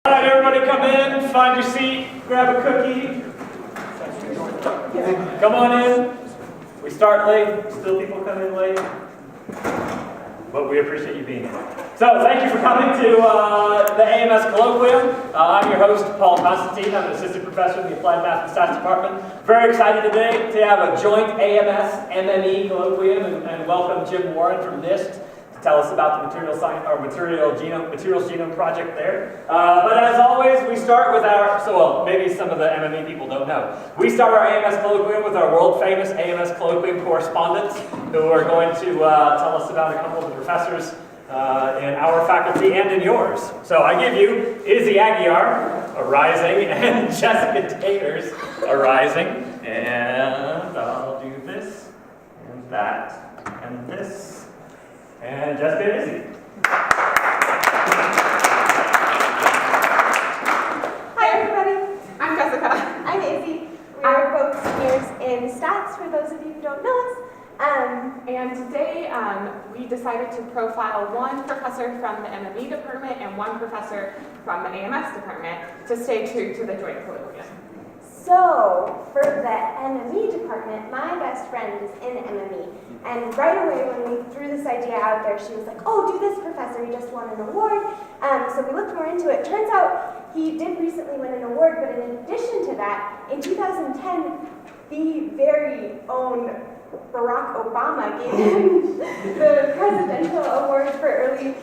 All right, everybody come in, find your seat, grab a cookie. Come on in. We start late, still people come in late. But we appreciate you being here. So thank you for coming to the AMS Colloquium. I'm your host, Paul Constantine. I'm an assistant professor in the Applied Math and Stats Department. Very excited today to have a joint AMS MME Colloquium and welcome Jim Warren from NIST to tell us about the Materials Genome Project there. But as always, we start with maybe some of the MME people don't know. We start our AMS Colloquium with our world-famous AMS Colloquium correspondents who are going to tell us about a couple of the professors in our faculty and in yours. So I give you Izzy Aguiar, arising, and Jessica Taters, arising. And I'll do this, and that, and this, and Jessica and Izzy. Hi everybody, I'm Jessica. I'm Izzy. We are both seniors in stats, for those of you who don't know us. And today we decided to profile one professor from the MME department and one professor from the AMS department to stay true to the joint colloquium. So, for the MME department, my best friend is in MME. And right away when we threw this idea out there, she was like, oh, do this, professor, he just won an award. So we looked more into it. Turns out he did recently win an award, but in addition to that, in 2010, the very own Barack Obama gave him the Presidential Award for Early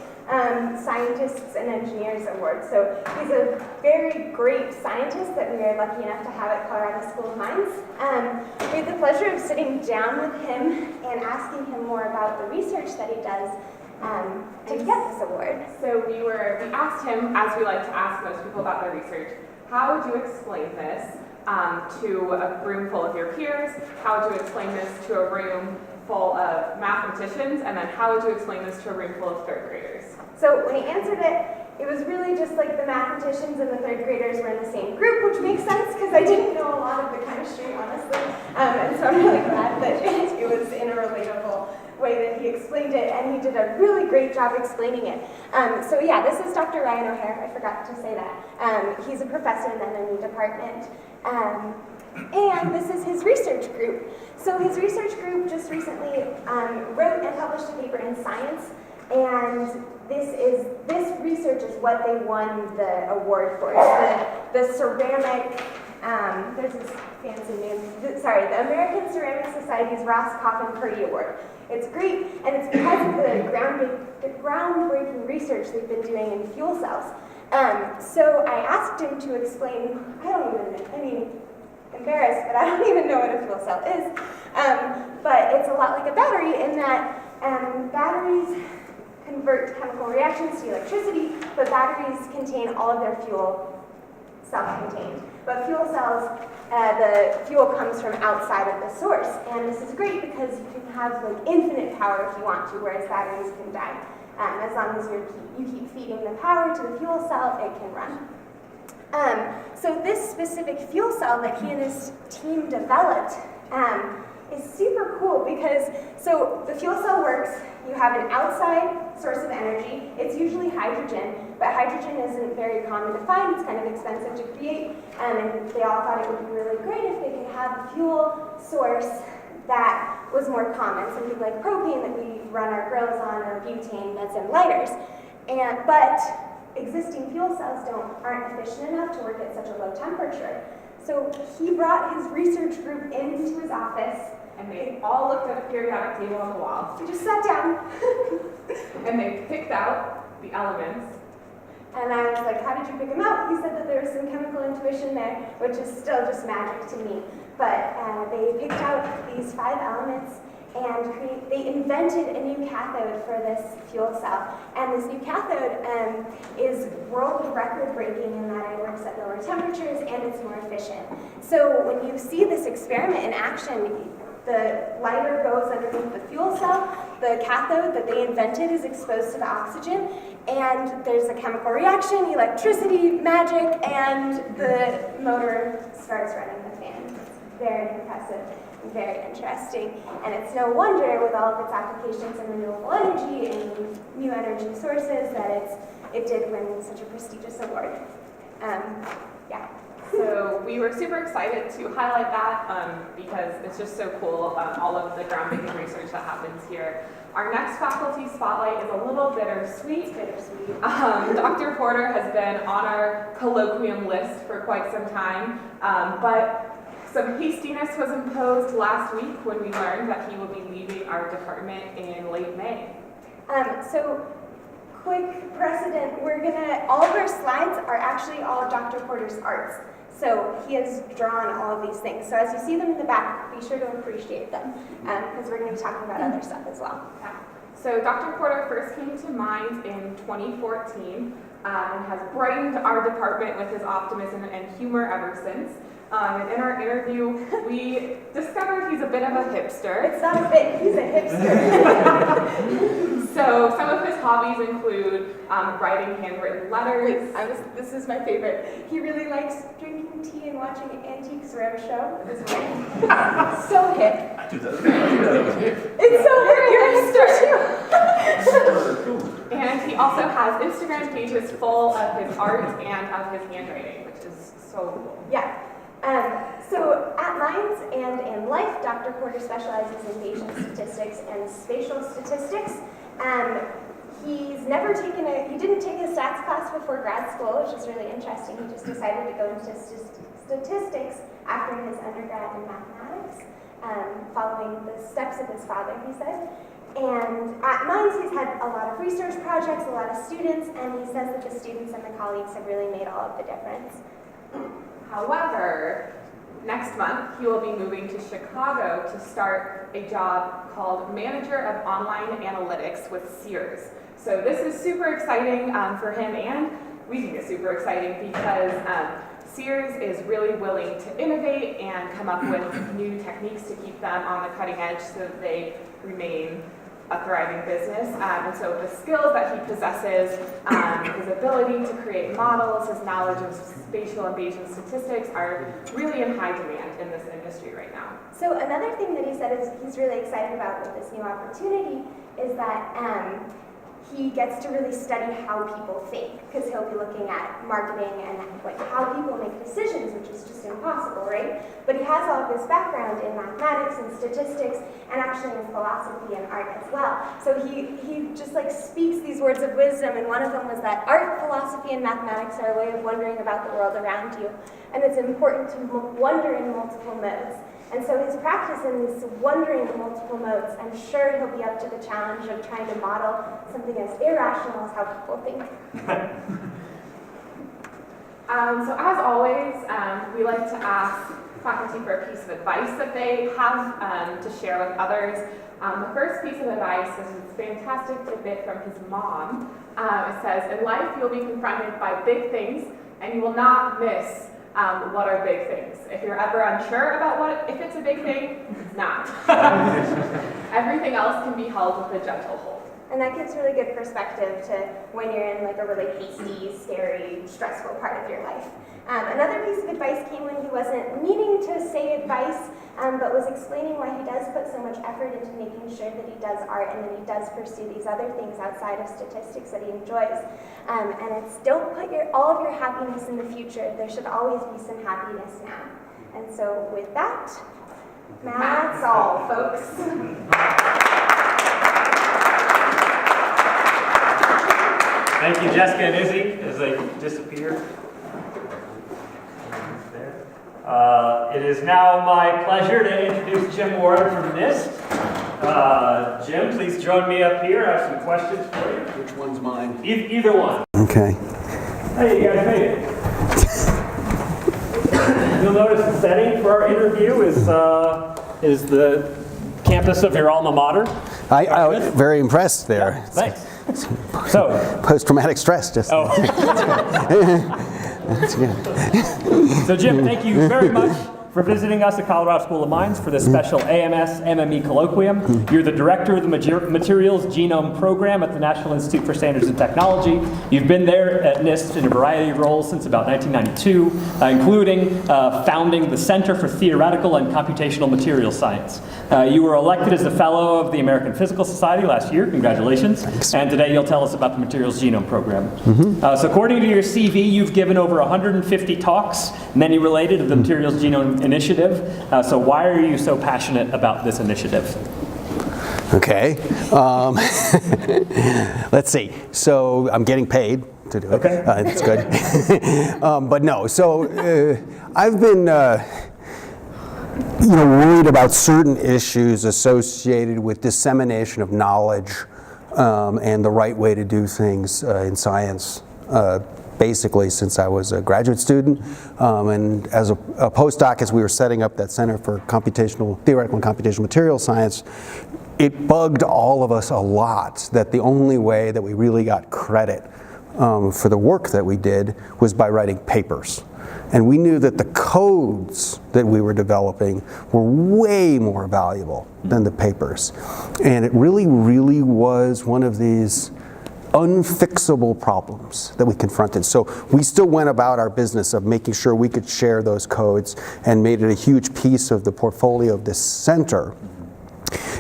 Scientists and Engineers Award. So he's a very great scientist that we are lucky enough to have at Colorado School of Mines. We had the pleasure of sitting down with him and asking him more about the research that he does to get this award. So we asked him, as we like to ask most people about their research, how would you explain this to a room full of your peers? How would you explain this to a room full of mathematicians? And then how would you explain this to a room full of third graders? So when he answered it, it was really just like the mathematicians and the third graders were in the same group, which makes sense because I didn't know a lot of the chemistry, honestly. And so I'm really glad that it was in a relatable way that he explained it, and he did a really great job explaining it. So yeah, this is Dr. Ryan O'Hare. I forgot to say that. He's a professor in the MME department. And this is his research group. So his research group just recently wrote and published a paper in Science, and this research is what they won the award for. It's the ceramic, there's this fancy name, the American Ceramic Society's Ross Coffin Purdy Award. It's great, and it's because of the groundbreaking research they've been doing in fuel cells. So I asked him to explain, embarrassed, but I don't even know what a fuel cell is. But it's a lot like a battery in that batteries convert chemical reactions to electricity, but batteries contain all of their fuel self-contained. But fuel cells, the fuel comes from outside of the source, and this is great because you can have like infinite power if you want to, whereas batteries can die. As long as you keep feeding the power to the fuel cell, it can run. So this specific fuel cell that he and his team developed is super cool because, so the fuel cell works, you have an outside source of energy, it's usually hydrogen, but hydrogen isn't very common to find, it's kind of expensive to create, and they all thought it would be really great if they could have a fuel source that was more common, something like propane that we run our grills on, or butane that's in lighters. But existing fuel cells aren't efficient enough to work at such a low temperature. So he brought his research group into his office, and they all looked at a periodic table on the wall. We just sat down. And they picked out the elements. And I was like, how did you pick them out? He said that there was some chemical intuition there, which is still just magic to me. But they picked out these 5 elements, and they invented a new cathode for this fuel cell. And this new cathode is world record breaking in that it works at lower temperatures and it's more efficient. So when you see this experiment in action, the lighter goes underneath the fuel cell, the cathode that they invented is exposed to the oxygen, and there's a chemical reaction, electricity, magic, and the motor starts running the fan. It's very impressive. Very interesting, and it's no wonder with all of its applications in renewable energy and new energy sources that it did win such a prestigious award. Yeah. So we were super excited to highlight that because it's just so cool, all of the groundbreaking research that happens here. Our next faculty spotlight is a little bittersweet. Dr. Porter has been on our colloquium list for quite some time, but some hastiness was imposed last week when we learned that he will be leaving our department in late May. So quick precedent, all of our slides are actually all of Dr. Porter's arts. So he has drawn all of these things. So as you see them in the back, be sure to appreciate them because we're going to be talking about other stuff as well. Yeah. So Dr. Porter first came to mind in 2014 and has brightened our department with his optimism and humor ever since. And in our interview, we discovered he's a bit of a hipster. It's not a bit, he's a hipster. So some of his hobbies include writing handwritten letters. This is my favorite. He really likes drinking tea and watching Antiques Roadshow show. So hip. I do that. Hip. It's so hip, you're a hipster too. And he also has Instagram pages full of his art and of his handwriting, which is so cool. Yeah. So at Minds and in Life, Dr. Porter specializes in Bayesian statistics and spatial statistics. He didn't take a stats class before grad school, which is really interesting. He just decided to go into statistics after his undergrad in mathematics, following the steps of his father, he said. And at Minds, he's had a lot of research projects, a lot of students, and he says that the students and the colleagues have really made all of the difference. However, next month he will be moving to Chicago to start a job called Manager of Online Analytics with Sears. So this is super exciting for him, and we think it's super exciting because Sears is really willing to innovate and come up with new techniques to keep them on the cutting edge so that they remain a thriving business. And so the skills that he possesses, his ability to create models, his knowledge of spatial and Bayesian statistics are really in high demand in this industry right now. So another thing that he said is he's really excited about with this new opportunity is that he gets to really study how people think, because he'll be looking at marketing and like how people make decisions, which is just impossible, right? But he has all of his background in mathematics and statistics and actually in philosophy and art as well. So he just like speaks these words of wisdom, and one of them was that art, philosophy, and mathematics are a way of wondering about the world around you, and it's important to wonder in multiple modes. And so his practice in this wondering in multiple modes, I'm sure he'll be up to the challenge of trying to model something as irrational as how people think. So as always, we like to ask faculty for a piece of advice that they have to share with others. The first piece of advice is this fantastic tidbit from his mom. It says, in life you'll be confronted by big things and you will not miss what are big things. If you're ever unsure about if it's a big thing, it's not. Everything else can be held with a gentle hold. And that gives really good perspective to when you're in like a really hasty, scary, stressful part of your life. Another piece of advice came when he wasn't meaning to say advice, but was explaining why he does put so much effort into making sure that he does art and that he does pursue these other things outside of statistics that he enjoys. And it's don't put all of your happiness in the future. There should always be some happiness now. And so with that, that's all, folks. Thank you, Jessica and Izzy, as they disappear. It is now my pleasure to introduce Jim Warren from NIST. Jim, please join me up here. I have some questions for you. Which one's mine? Either one. Okay. Hey, you guys made it. You'll notice the setting for our interview is the campus of your alma mater. I was very impressed there. Yeah, thanks. So, post-traumatic stress just. Oh. That's good. So Jim, thank you very much for visiting us at Colorado School of Mines for this special AMS MME Colloquium. You're the director of the Materials Genome Program at the National Institute for Standards and Technology. You've been there at NIST in a variety of roles since about 1992, including founding the Center for Theoretical and Computational Materials Science. You were elected as a fellow of the American Physical Society last year. Congratulations. Thanks. And today you'll tell us about the Materials Genome Program. So according to your CV, you've given over 150 talks, many related to the Materials Genome Initiative. So why are you so passionate about this initiative? Okay. Let's see. So I'm getting paid to do it. Okay. It's good. But no. So I've been worried about certain issues associated with dissemination of knowledge and the right way to do things in science, basically since I was a graduate student. And as a postdoc, as we were setting up that Center for Theoretical and Computational Materials Science, it bugged all of us a lot that the only way that we really got credit for the work that we did was by writing papers. And we knew that the codes that we were developing were way more valuable than the papers. And it really, really was one of these unfixable problems that we confronted. So we still went about our business of making sure we could share those codes and made it a huge piece of the portfolio of this center.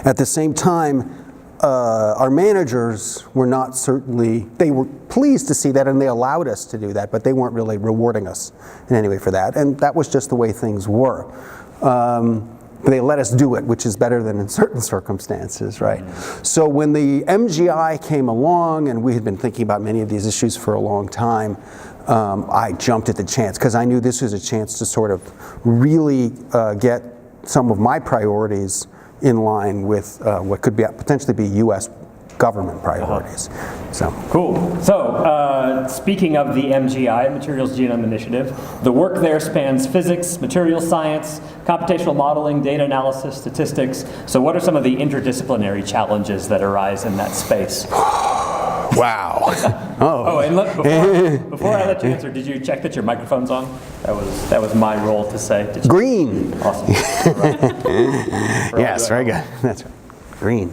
At the same time, our managers were not certainly, they were pleased to see that and they allowed us to do that, but they weren't really rewarding us in any way for that. And that was just the way things were. They let us do it, which is better than in certain circumstances, right? So when the MGI came along, and we had been thinking about many of these issues for a long time, I jumped at the chance because I knew this was a chance to sort of really get some of my priorities in line with what could be potentially be U.S. government priorities. So cool. So speaking of the MGI, Materials Genome Initiative, the work there spans physics, materials science, computational modeling, data analysis, statistics. So what are some of the interdisciplinary challenges that arise in that space? Wow. Oh, and look, before I let you answer, did you check that your microphone's on? That was my role to say. Green. Awesome. Yes, very good. That's right. Green.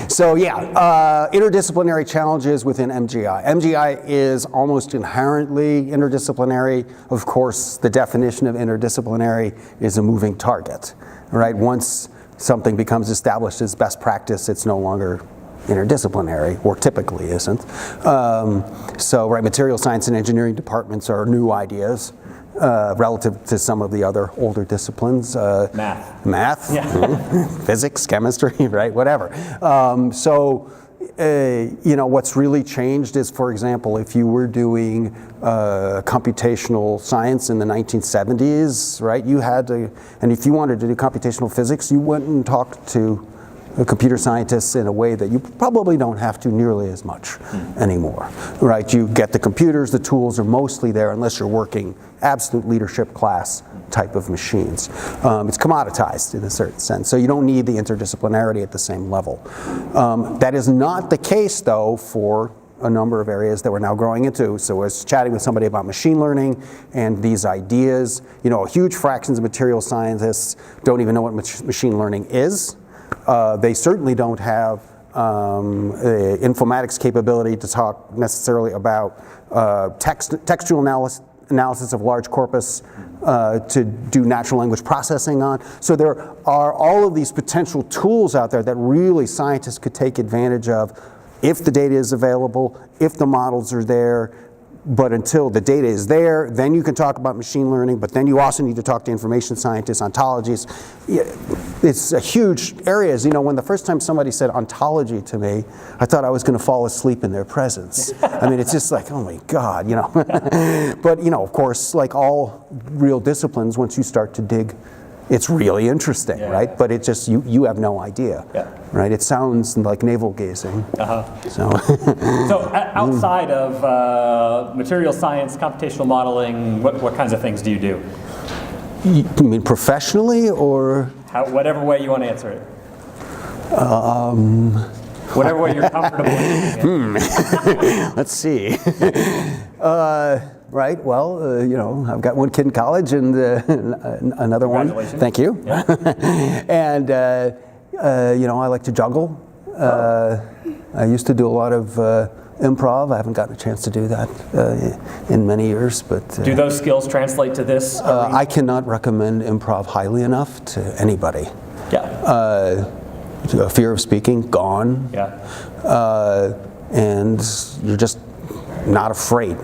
So yeah, interdisciplinary challenges within MGI. MGI is almost inherently interdisciplinary. Of course, the definition of interdisciplinary is a moving target, right? Once something becomes established as best practice, it's no longer interdisciplinary, or typically isn't. So, right, material science and engineering departments are new ideas relative to some of the other older disciplines. Math, yeah. Physics, chemistry, right, whatever. What's really changed is, for example, if you were doing computational science in the 1970s, right, you had to, and if you wanted to do computational physics, you went and talked to computer scientists in a way that you probably don't have to nearly as much anymore, right? You get the computers, the tools are mostly there unless you're working absolute leadership class type of machines. It's commoditized in a certain sense, so you don't need the interdisciplinarity at the same level. That is not the case, though, for a number of areas that we're now growing into. So I was chatting with somebody about machine learning and these ideas. Huge fractions of material scientists don't even know what machine learning is. They certainly don't have informatics capability to talk necessarily about textual analysis of large corpus to do natural language processing on. So there are all of these potential tools out there that really scientists could take advantage of if the data is available, if the models are there. But until the data is there, then you can talk about machine learning, but then you also need to talk to information scientists, ontologies. It's a huge area. When the first time somebody said ontology to me, I thought I was going to fall asleep in their presence. I mean, it's just like, oh my God, But, of course, like all real disciplines, once you start to dig, it's really interesting, right? But it just, you have no idea, right? It sounds like navel gazing. So outside of material science, computational modeling, what kinds of things do you do? You mean professionally, or? Whatever way you want to answer it. Whatever way you're comfortable with. Let's see. right? Well, you know, I've got one kid in college and another one. Congratulations. Thank you. Yeah. And, you know, I like to juggle. I used to do a lot of improv. I haven't gotten a chance to do that in many years. But Do those skills translate to this? I cannot recommend improv highly enough to anybody. Yeah. Fear of speaking, gone. Yeah. And you're just not afraid.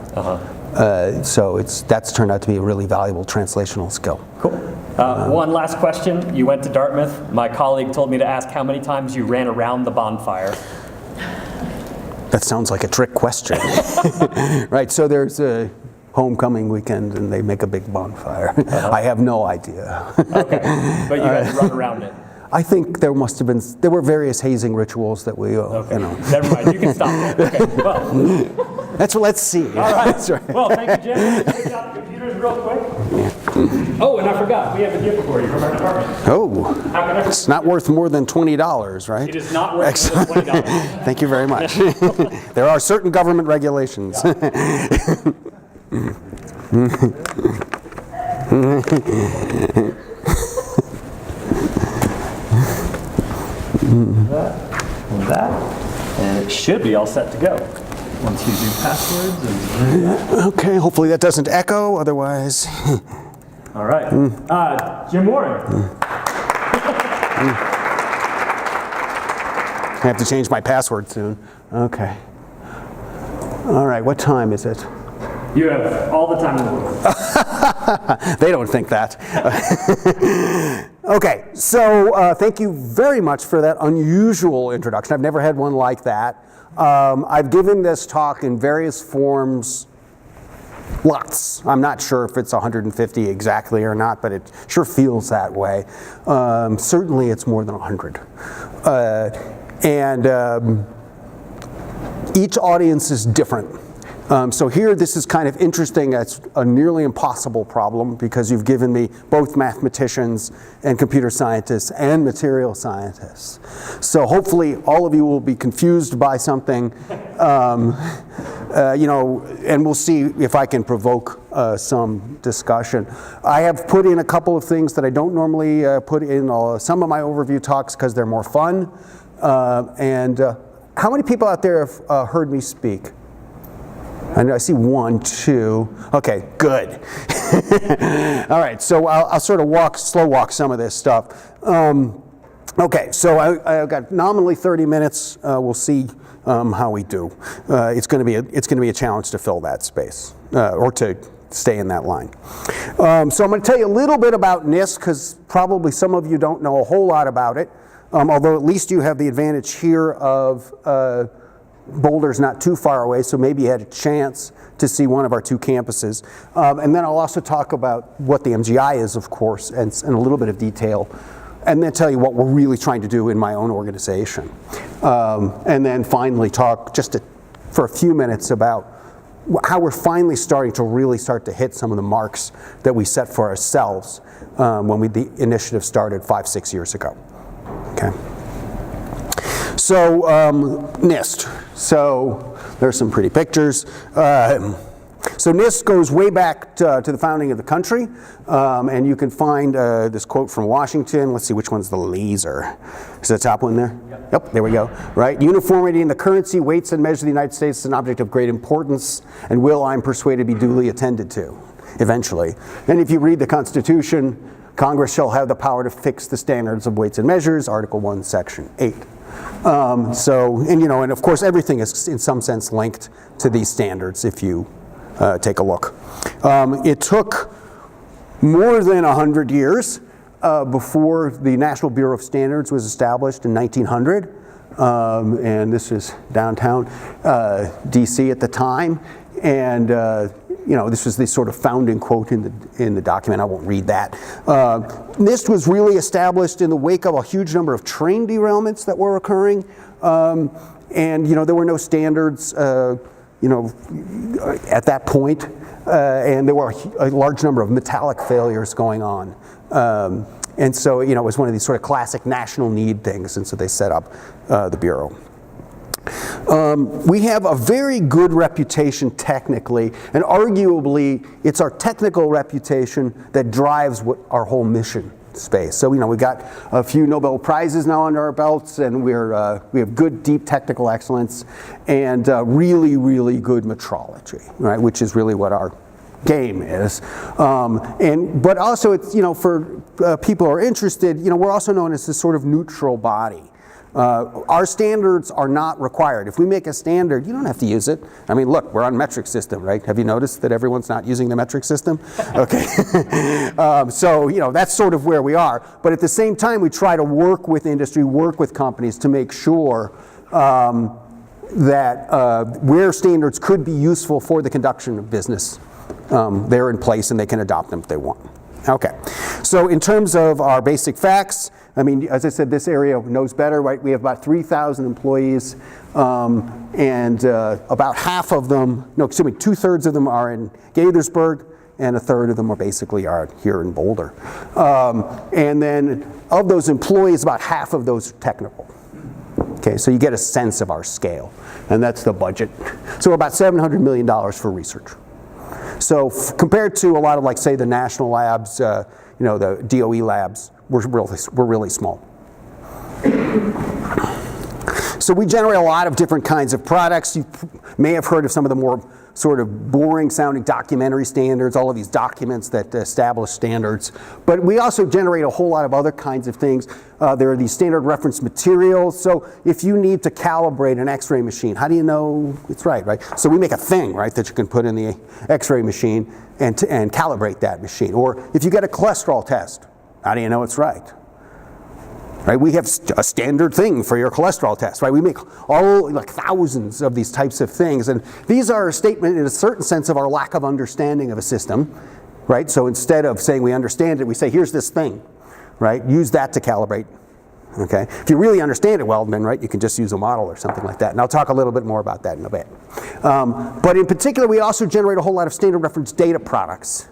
So that's turned out to be a really valuable translational skill. Cool. One last question. You went to Dartmouth. My colleague told me to ask how many times you ran around the bonfire. That sounds like a trick question. Right, so there's a homecoming weekend and they make a big bonfire. I have no idea. Okay, but you had to run around it. I think there were various hazing rituals that we, Okay. you know. Never mind, you can stop there. Okay, well. Let's see. All right. That's right. Well, thank you, Jim. Take out the computers real quick. Oh, and I forgot, we have a gift for you from our department. Oh, How can I it's not worth more than $20, right? It is not worth more than $20. Thank you very much. There are certain government regulations. That, and it should be all set to go. Once you do passwords and... Okay, hopefully that doesn't echo, otherwise. All right. Jim Warren. I have to change my password soon. Okay. All right, what time is it? You have all the time in the world. They don't think that. Okay, so thank you very much for that unusual introduction. I've never had one like that. I've given this talk in various forms, lots. I'm not sure if it's 150 exactly or not, but it sure feels that way. Certainly it's more than 100. Each audience is different. So here, this is kind of interesting. It's a nearly impossible problem because you've given me both mathematicians and computer scientists and material scientists. So hopefully all of you will be confused by something, you know, and we'll see if I can provoke some discussion. I have put in a couple of things that I don't normally put in some of my overview talks because they're more fun. How many people out there have heard me speak? I see 1, 2. Okay, good. All right, so I'll sort of slow walk some of this stuff. Okay, so I've got nominally 30 minutes. We'll see how we do. It's going to be a challenge to fill that space or to stay in that line. So I'm going to tell you a little bit about NIST because probably some of you don't know a whole lot about it. Although at least you have the advantage here of Boulder's not too far away, so maybe you had a chance to see one of our 2 campuses. And then I'll also talk about what the MGI is, of course, and in a little bit of detail, and then tell you what we're really trying to do in my own organization. And then finally talk for a few minutes about how we're finally starting to hit some of the marks that we set for ourselves when the initiative started 5-6 years ago. Okay. So NIST. So there's some pretty pictures. So NIST goes way back to the founding of the country, and you can find this quote from Washington. Let's see which one's the laser. Is the top one there? Yep, there we go. Right, uniformity in the currency, weights and measures of the United States is an object of great importance, and will, I'm persuaded, be duly attended to, eventually. And if you read the Constitution, Congress shall have the power to fix the standards of weights and measures, Article 1, Section 8. And of course, everything is in some sense linked to these standards if you take a look. It took more than 100 years before the National Bureau of Standards was established in 1900. And this is downtown DC at the time. And this was the sort of founding quote in the document. I won't read that. NIST was really established in the wake of a huge number of train derailments that were occurring, and there were no standards, at that point, and there were a large number of metallic failures going on. And so, it was one of these sort of classic national need things, and so they set up the Bureau. We have a very good reputation technically, and arguably it's our technical reputation that drives what our whole mission space. So, we got a few Nobel Prizes now under our belts, and we have good, deep technical excellence, and really, really good metrology, right? Which is really what our game is. But also, it's for people who are interested, we're also known as this sort of neutral body. Our standards are not required. If we make a standard, you don't have to use it. I mean, look, we're on metric system, right? Have you noticed that everyone's not using the metric system? Okay. So, that's sort of where we are. But at the same time, we try to work with industry, work with companies to make sure that where standards could be useful for the conduction of business, they're in place and they can adopt them if they want. Okay. So in terms of our basic facts, I mean, as I said, this area knows better, right? We have about 3,000 employees, and about half of them, no, excuse me, 2/3 of them are in Gaithersburg, and 1/3 of them are basically here in Boulder. And then of those employees, about half of those are technical. Okay, so you get a sense of our scale, and that's the budget. So we're about $700 million for research. So compared to a lot of, like, say, the national labs, the DOE labs, we're really small. So we generate a lot of different kinds of products. You may have heard of some of the more sort of boring sounding documentary standards, all of these documents that establish standards. But we also generate a whole lot of other kinds of things. There are these standard reference materials. So if you need to calibrate an X-ray machine, how do you know it's right? So we make a thing, right, that you can put in the X-ray machine and calibrate that machine. Or if you get a cholesterol test, how do you know it's right? Right, we have a standard thing for your cholesterol test, right? We make thousands of these types of things, and these are a statement in a certain sense of our lack of understanding of a system, right? So instead of saying we understand it, we say here's this thing, right? Use that to calibrate, okay? If you really understand it well, then, right, you can just use a model or something like that, and I'll talk a little bit more about that in a bit. But in particular, we also generate a whole lot of standard reference data products,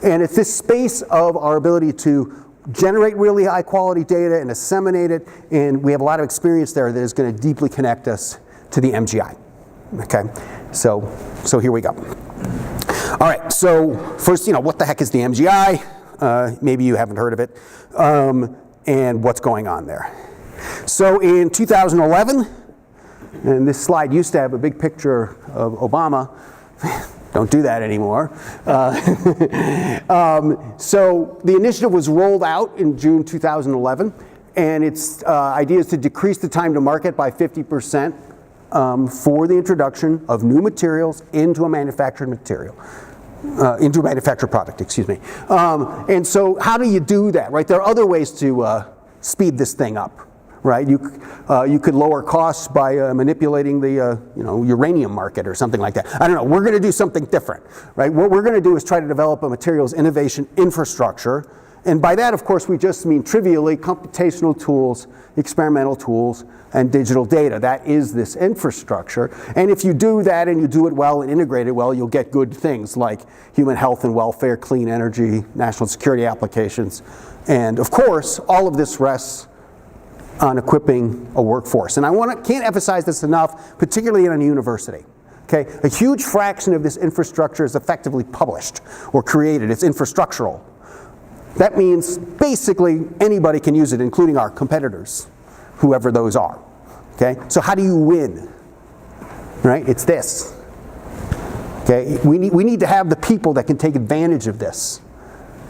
and it's this space of our ability to generate really high quality data and disseminate it, and we have a lot of experience there that is going to deeply connect us to the MGI. Okay, so here we go. All right, so first, what the heck is the MGI? Maybe you haven't heard of it, and what's going on there. So in 2011, and this slide used to have a big picture of Obama. Don't do that anymore. So the initiative was rolled out in June 2011, and its idea is to decrease the time to market by 50% for the introduction of new materials into a manufactured material. Into a manufactured product, excuse me. And so how do you do that, right? There are other ways to speed this thing up, right? You could lower costs by manipulating the uranium market or something like that. I don't know. We're going to do something different, right? What we're going to do is try to develop a materials innovation infrastructure, and by that, of course, we just mean trivially computational tools, experimental tools, and digital data. That is this infrastructure. And if you do that and you do it well and integrate it well, you'll get good things like human health and welfare, clean energy, national security applications, and of course, all of this rests on equipping a workforce. And I can't emphasize this enough, particularly in a university. Okay? A huge fraction of this infrastructure is effectively published or created. It's infrastructural. That means basically anybody can use it, including our competitors, whoever those are. Okay? So how do you win? Right? It's this. Okay? We need to have the people that can take advantage of this.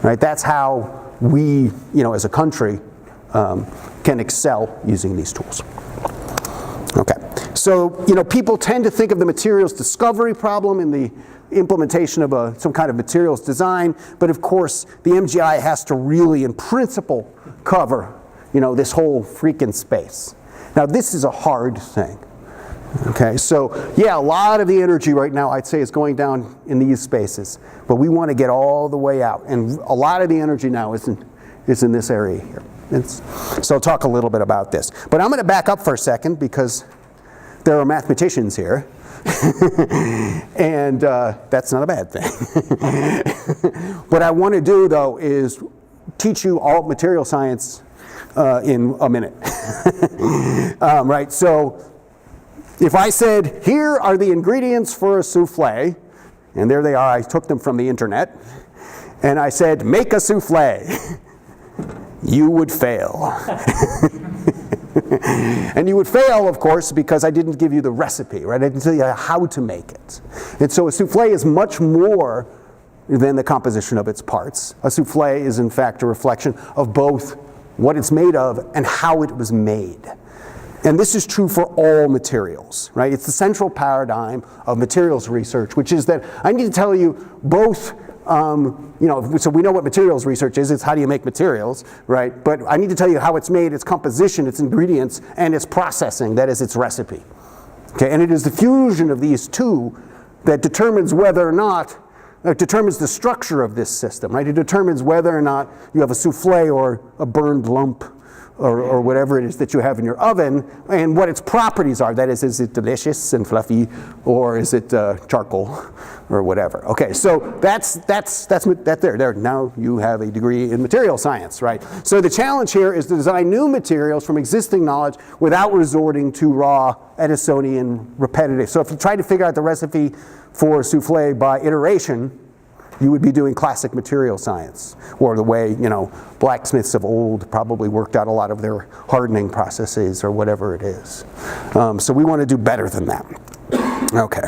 Right? That's how we, as a country, can excel using these tools. Okay, so people tend to think of the materials discovery problem in the implementation of some kind of materials design, but of course the MGI has to really, in principle, cover this whole freaking space. Now this is a hard thing. Okay, so yeah, a lot of the energy right now I'd say is going down in these spaces, but we want to get all the way out, and a lot of the energy now is in this area here. So I'll talk a little bit about this. But I'm going to back up for a second because there are mathematicians here. And that's not a bad thing. What I want to do, though, is teach you all material science in a minute. Right, so If I said, here are the ingredients for a souffle, and there they are, I took them from the internet, and I said, make a souffle, you would fail. And you would fail, of course, because I didn't give you the recipe, right? I didn't tell you how to make it. And so a souffle is much more than the composition of its parts. A souffle is, in fact, a reflection of both what it's made of and how it was made. And this is true for all materials, right? It's the central paradigm of materials research, which is that I need to tell you both, so we know what materials research is. It's how do you make materials, right? But I need to tell you how it's made, its composition, its ingredients, and its processing, that is its recipe. Okay, and it is the fusion of these two that determines whether or not, determines the structure of this system, right? It determines whether or not you have a souffle or a burned lump or whatever it is that you have in your oven, and what its properties are. That is it delicious and fluffy, or is it charcoal, or whatever? Okay, so that's there. Now you have a degree in material science, right? So the challenge here is to design new materials from existing knowledge without resorting to raw Edisonian repetitive. So if you try to figure out the recipe for souffle by iteration, you would be doing classic material science, or the way, blacksmiths of old probably worked out a lot of their hardening processes or whatever it is. So we want to do better than that. Okay,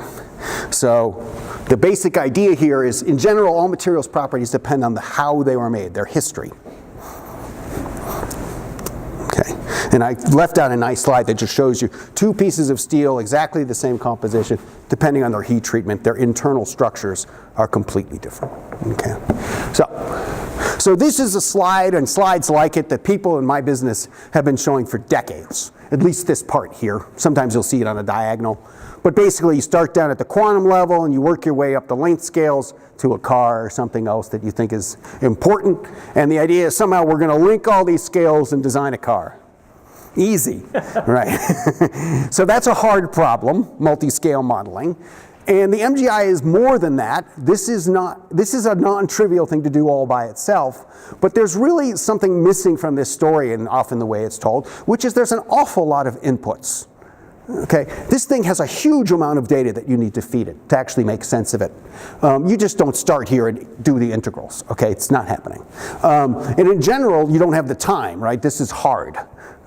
so the basic idea here is, in general, all materials properties depend on how they were made, their history. Okay, and I left out a nice slide that just shows you two pieces of steel, exactly the same composition, depending on their heat treatment, their internal structures are completely different. Okay, so this is a slide, and slides like it, that people in my business have been showing for decades. At least this part here. Sometimes you'll see it on a diagonal. But basically, you start down at the quantum level, and you work your way up the length scales to a car or something else that you think is important. And the idea is somehow we're going to link all these scales and design a car. Easy, right? So that's a hard problem, multi-scale modeling. And the MGI is more than that. This is a non-trivial thing to do all by itself, but there's really something missing from this story, and often the way it's told, which is there's an awful lot of inputs. Okay, this thing has a huge amount of data that you need to feed it to actually make sense of it. You just don't start here and do the integrals. Okay, it's not happening. And in general, you don't have the time, right? This is hard.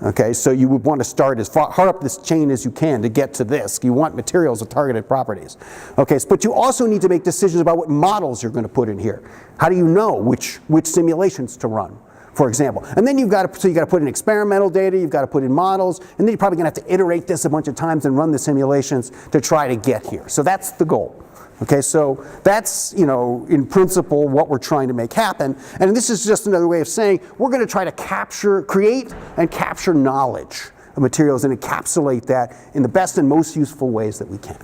Okay, so you would want to start as far up this chain as you can to get to this. You want materials with targeted properties. Okay, but you also need to make decisions about what models you're going to put in here. How do you know which simulations to run, for example? And then you've got to put in experimental data, you've got to put in models, and then you're probably going to have to iterate this a bunch of times and run the simulations to try to get here. So that's the goal. Okay, so that's, in principle, what we're trying to make happen. And this is just another way of saying we're going to try to create and capture knowledge of materials and encapsulate that in the best and most useful ways that we can.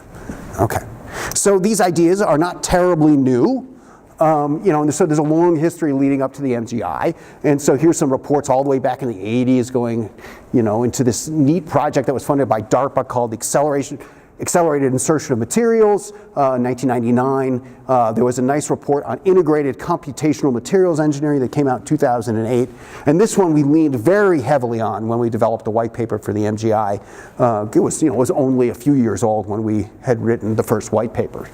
Okay, so these ideas are not terribly new. And so there's a long history leading up to the MGI. And so here's some reports all the way back in the 80s going, into this neat project that was funded by DARPA called the Accelerated Insertion of Materials, 1999. There was a nice report on integrated computational materials engineering that came out in 2008. And this one we leaned very heavily on when we developed the white paper for the MGI. It was only a few years old when we had written the first white paper.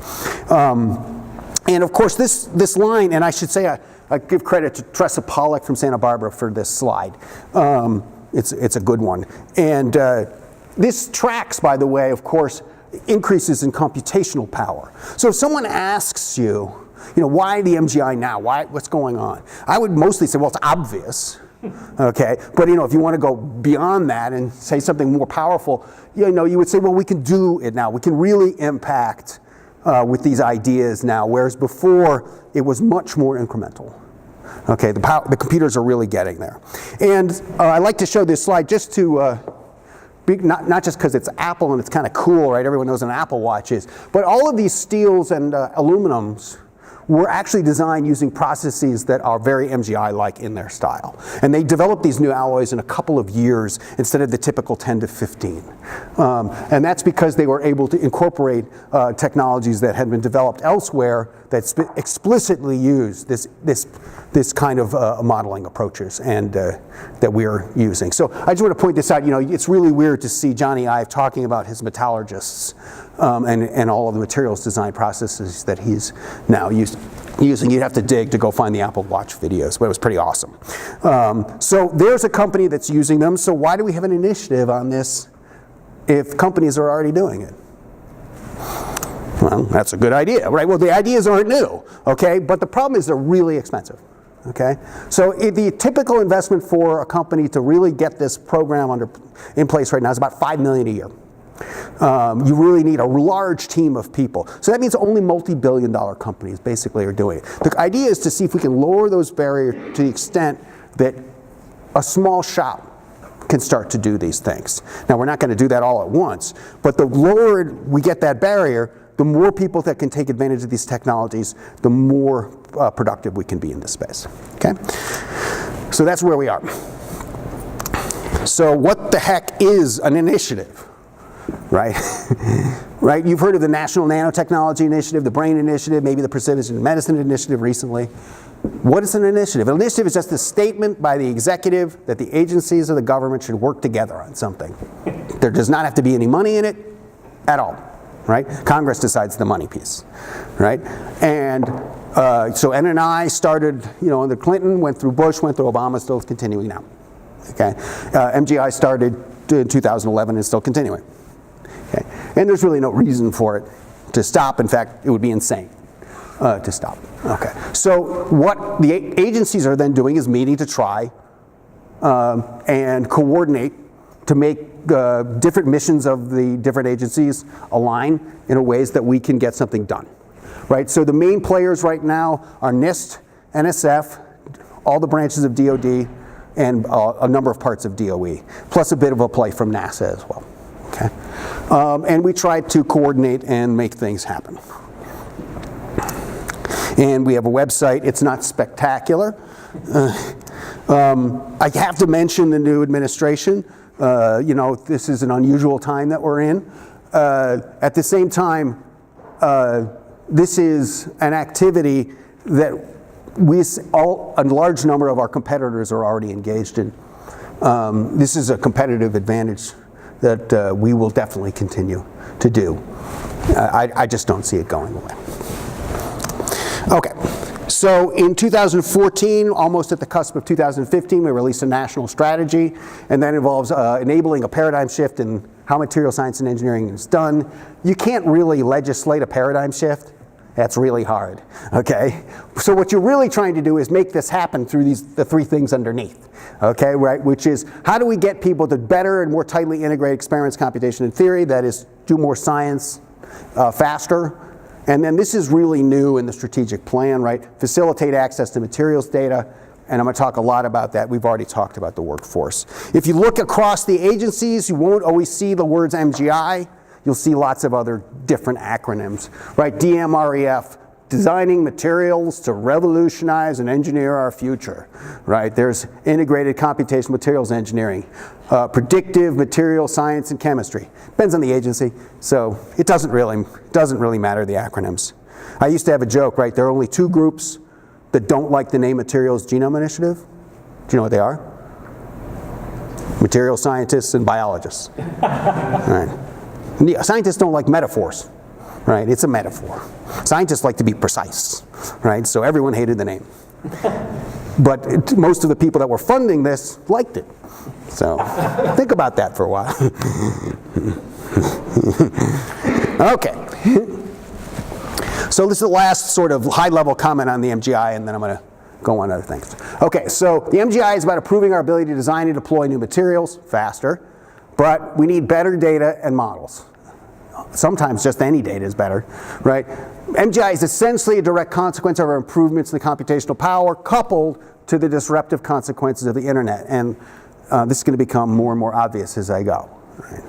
And of course, this line, and I should say I give credit to Tressa Pollack from Santa Barbara for this slide. It's a good one. And this tracks, by the way, of course, increases in computational power. So if someone asks you, why the MGI now? What's going on? I would mostly say, well, it's obvious. Okay, but if you want to go beyond that and say something more powerful, you would say, well, we can do it now. We can really impact with these ideas now, whereas before it was much more incremental. Okay, the computers are really getting there. And I like to show this slide just to, not just because it's Apple and it's kind of cool, right? Everyone knows what an Apple Watch is. But all of these steels and aluminums were actually designed using processes that are very MGI-like in their style. And they developed these new alloys in a couple of years instead of the typical 10 to 15. And that's because they were able to incorporate technologies that had been developed elsewhere that explicitly use this kind of modeling approaches and that we're using. So I just want to point this out. It's really weird to see Johnny Ive talking about his metallurgists and all of the materials design processes that he's now using. You'd have to dig to go find the Apple Watch videos, but it was pretty awesome. So there's a company that's using them. So why do we have an initiative on this if companies are already doing it? Well, that's a good idea, right? Well, the ideas aren't new, okay? But the problem is they're really expensive, okay? So the typical investment for a company to really get this program in place right now is about $5 million a year. You really need a large team of people. So that means only multi-billion-dollar companies basically are doing it. The idea is to see if we can lower those barriers to the extent that a small shop can start to do these things. Now, we're not going to do that all at once, but the lower we get that barrier, the more people that can take advantage of these technologies, the more productive we can be in this space, okay? So that's where we are. So what the heck is an initiative, right? Right? You've heard of the National Nanotechnology Initiative, the Brain Initiative, maybe the Precision Medicine Initiative recently. What is an initiative? An initiative is just a statement by the executive that the agencies of the government should work together on something. There does not have to be any money in it at all. Right? Congress decides the money piece, right? And so NNI started, under Clinton, went through Bush, went through Obama, still continuing now. Okay, MGI started in 2011 and still continuing. Okay, and there's really no reason for it to stop. In fact, it would be insane to stop. Okay, so what the agencies are then doing is meeting to try and coordinate to make different missions of the different agencies align in ways that we can get something done, right? So the main players right now are NIST, NSF, all the branches of DoD, and a number of parts of DOE, plus a bit of a play from NASA as well, okay? And we try to coordinate and make things happen. And we have a website. It's not spectacular. I have to mention the new administration. This is an unusual time that we're in. At the same time, this is an activity that a large number of our competitors are already engaged in. This is a competitive advantage that we will definitely continue to do. I just don't see it going away. Okay. So in 2014, almost at the cusp of 2015, we released a national strategy, and that involves enabling a paradigm shift in how material science and engineering is done. You can't really legislate a paradigm shift. That's really hard, okay? So what you're really trying to do is make this happen through the three things underneath, okay, right? Which is, how do we get people to better and more tightly integrate experiments, computation, and theory, that is, do more science faster. And then this is really new in the strategic plan, right? Facilitate access to materials data, and I'm going to talk a lot about that. We've already talked about the workforce. If you look across the agencies, you won't always see the words MGI. You'll see lots of other different acronyms, right? DMREF, Designing Materials to Revolutionize and Engineer Our Future, right? There's Integrated Computational Materials Engineering, Predictive Material Science and Chemistry. Depends on the agency, so it doesn't really matter, the acronyms. I used to have a joke, right? There are only two groups that don't like the name Materials Genome Initiative. Do you know what they are? Material scientists and biologists. All right. Scientists don't like metaphors, right? It's a metaphor. Scientists like to be precise, right? So everyone hated the name. But most of the people that were funding this liked it. So think about that for a while. Okay. So this is the last sort of high-level comment on the MGI, and then I'm going to go on to other things. Okay, so the MGI is about improving our ability to design and deploy new materials faster, but we need better data and models. Sometimes just any data is better, right? MGI is essentially a direct consequence of our improvements in the computational power coupled to the disruptive consequences of the internet. And this is going to become more and more obvious as I go. Right?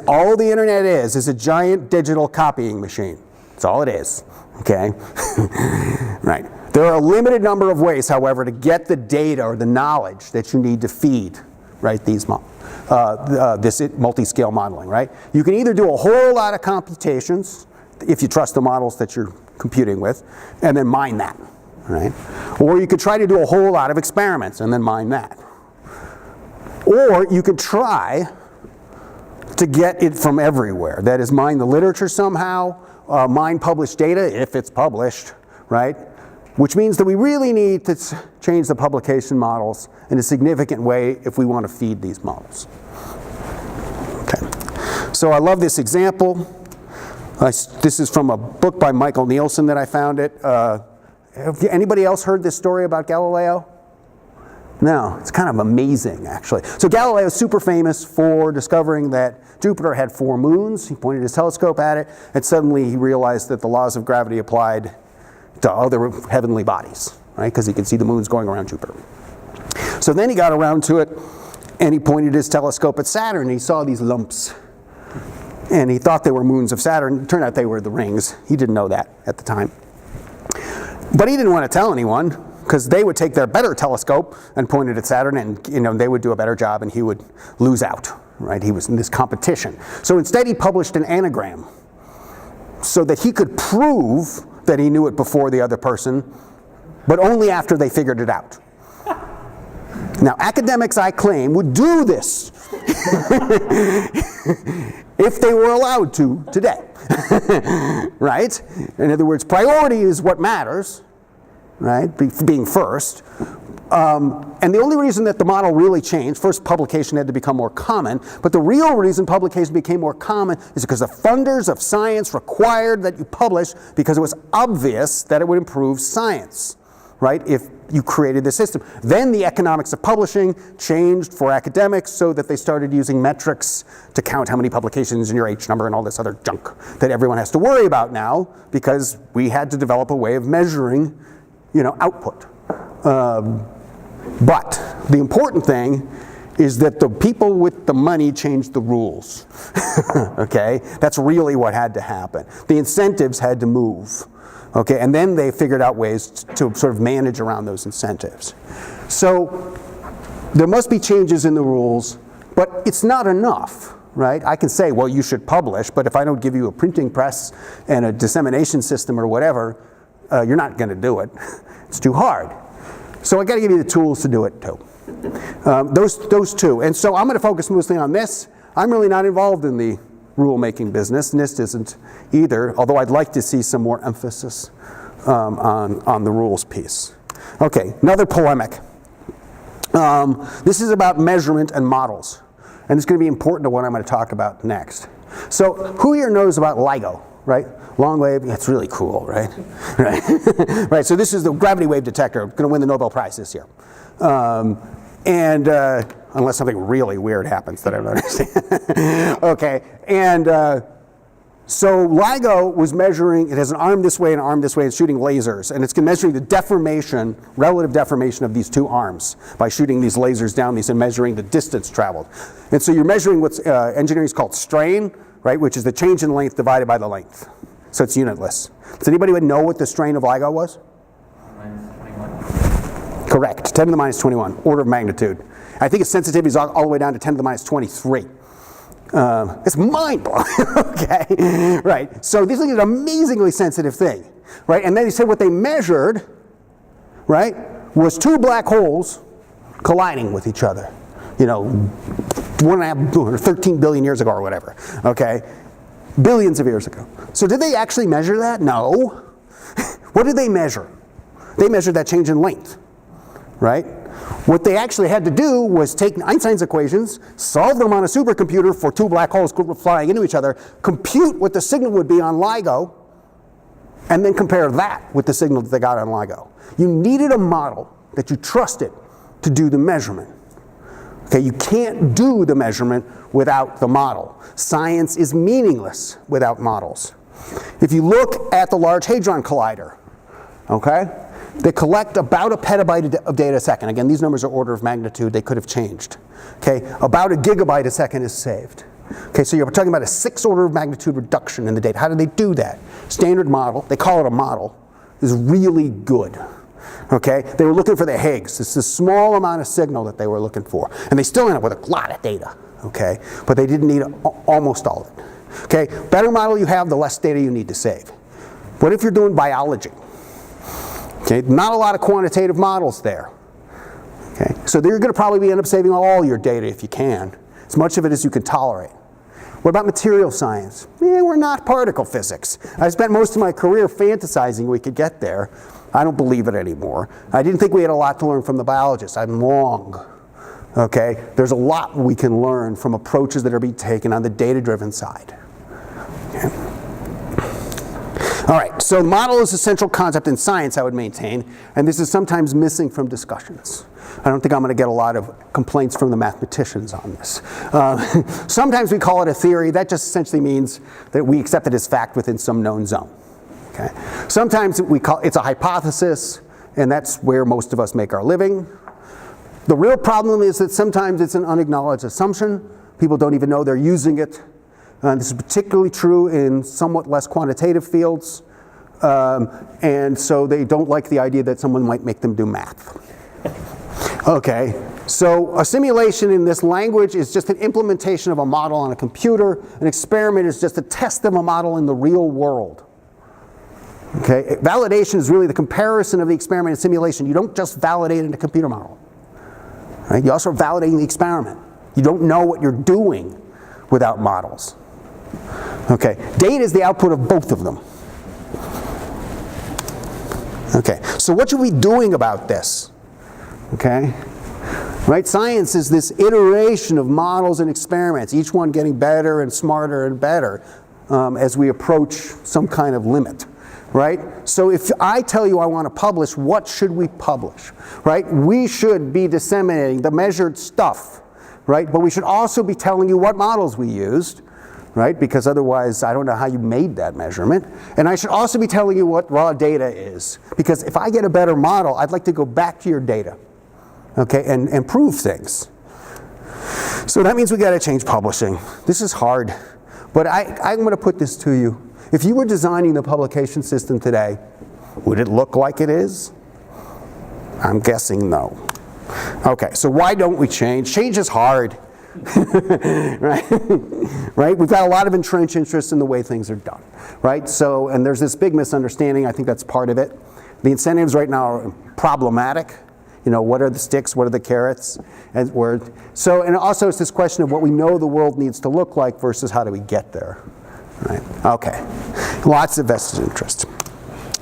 All the internet is a giant digital copying machine. That's all it is, okay? Right. There are a limited number of ways, however, to get the data or the knowledge that you need to feed, right, these this multi-scale modeling, right? You can either do a whole lot of computations, if you trust the models that you're computing with, and then mine that, right? Or you could try to do a whole lot of experiments and then mine that. Or you could try to get it from everywhere. That is, mine the literature somehow, mine published data if it's published, right? Which means that we really need to change the publication models in a significant way if we want to feed these models. Okay. So I love this example. This is from a book by Michael Nielsen that I found it. Have anybody else heard this story about Galileo? No, it's kind of amazing, actually. So Galileo is super famous for discovering that Jupiter had 4 moons. He pointed his telescope at it, and suddenly he realized that the laws of gravity applied to other heavenly bodies, right? Because he could see the moons going around Jupiter. So then he got around to it, and he pointed his telescope at Saturn, and he saw these lumps. And he thought they were moons of Saturn. It turned out they were the rings. He didn't know that at the time. But he didn't want to tell anyone, because they would take their better telescope and point it at Saturn, and they would do a better job, and he would lose out, right? He was in this competition. So instead he published an anagram so that he could prove that he knew it before the other person, but only after they figured it out. Now, academics, I claim, would do this if they were allowed to today, right? In other words, priority is what matters, right? Being first. And the only reason that the model really changed, first publication had to become more common, but the real reason publication became more common is because the funders of science required that you publish because it was obvious that it would improve science, right, if you created the system. Then the economics of publishing changed for academics so that they started using metrics to count how many publications in your H number and all this other junk that everyone has to worry about now because we had to develop a way of measuring, output. But the important thing is that the people with the money changed the rules, okay? That's really what had to happen. The incentives had to move, okay? And then they figured out ways to sort of manage around those incentives. So there must be changes in the rules, but it's not enough, right? I can say, well, you should publish, but if I don't give you a printing press and a dissemination system or whatever, you're not going to do it. It's too hard. So I got to give you the tools to do it too. Those two. And so I'm going to focus mostly on this. I'm really not involved in the rule-making business. NIST isn't either, although I'd like to see some more emphasis on the rules piece. Okay, another polemic. This is about measurement and models. And it's going to be important to what I'm going to talk about next. So who here knows about LIGO, right? Long wave, it's really cool, right? Right, so this is the gravity wave detector, going to win the Nobel Prize this year. Unless something really weird happens that I don't understand. Okay, and so LIGO was measuring, it has an arm this way and an arm this way, it's shooting lasers, and it's measuring the deformation, relative deformation of these two arms by shooting these lasers down these and measuring the distance traveled. And so you're measuring what engineering is called strain, right, which is the change in length divided by the length. So it's unitless. Does anybody know what the strain of LIGO was? -21. Correct, 10 to the minus 21, order of magnitude. I think its sensitivity is all the way down to 10 to the minus 23. It's mind-blowing, okay? Right, so this is an amazingly sensitive thing, right? And then he said what they measured, right, was 2 black holes colliding with each other. 1.5 or 13 billion years ago or whatever, okay? Billions of years ago. So did they actually measure that? No. What did they measure? They measured that change in length, right? What they actually had to do was take Einstein's equations, solve them on a supercomputer for 2 black holes flying into each other, compute what the signal would be on LIGO, and then compare that with the signal that they got on LIGO. You needed a model that you trusted to do the measurement. Okay, you can't do the measurement without the model. Science is meaningless without models. If you look at the Large Hadron Collider, okay, they collect about a petabyte of data a second. Again, these numbers are order of magnitude. They could have changed. Okay, about a gigabyte a second is saved. Okay, so you're talking about a 6 order of magnitude reduction in the data. How do they do that? Standard model, they call it a model, is really good. Okay, they were looking for the Higgs. It's a small amount of signal that they were looking for. And they still end up with a lot of data, okay? But they didn't need almost all of it. Okay, better model you have, the less data you need to save. What if you're doing biology? Okay, not a lot of quantitative models there. Okay, so you're going to probably end up saving all your data if you can, as much of it as you can tolerate. What about material science? We're not particle physics. I spent most of my career fantasizing we could get there. I don't believe it anymore. I didn't think we had a lot to learn from the biologists. I'm wrong. Okay, there's a lot we can learn from approaches that are being taken on the data-driven side. Okay. All right, so model is a central concept in science, I would maintain, and this is sometimes missing from discussions. I don't think I'm going to get a lot of complaints from the mathematicians on this. Sometimes we call it a theory. That just essentially means that we accept it as fact within some known zone. Okay. Sometimes we call it's a hypothesis, and that's where most of us make our living. The real problem is that sometimes it's an unacknowledged assumption. People don't even know they're using it. This is particularly true in somewhat less quantitative fields. And so they don't like the idea that someone might make them do math. Okay, so a simulation in this language is just an implementation of a model on a computer. An experiment is just a test of a model in the real world. Okay, validation is really the comparison of the experiment and simulation. You don't just validate in a computer model. Right? You're also validating the experiment. You don't know what you're doing without models. Okay, data is the output of both of them. Okay, so what should we be doing about this? Okay, right? Science is this iteration of models and experiments, each one getting better and smarter and better as we approach some kind of limit. Right? So if I tell you I want to publish, what should we publish? Right? We should be disseminating the measured stuff, right? But we should also be telling you what models we used, right? Because otherwise I don't know how you made that measurement. And I should also be telling you what raw data is. Because if I get a better model, I'd like to go back to your data, okay, and prove things. So that means we got to change publishing. This is hard, but I'm going to put this to you. If you were designing the publication system today, would it look like it is? I'm guessing no. Okay, so why don't we change? Change is hard, right? Right? We've got a lot of entrenched interest in the way things are done, right? So, and there's this big misunderstanding. I think that's part of it. The incentives right now are problematic. You know, what are the sticks? What are the carrots? And also it's this question of what we know the world needs to look like versus how do we get there. Right. Okay, lots of vested interest.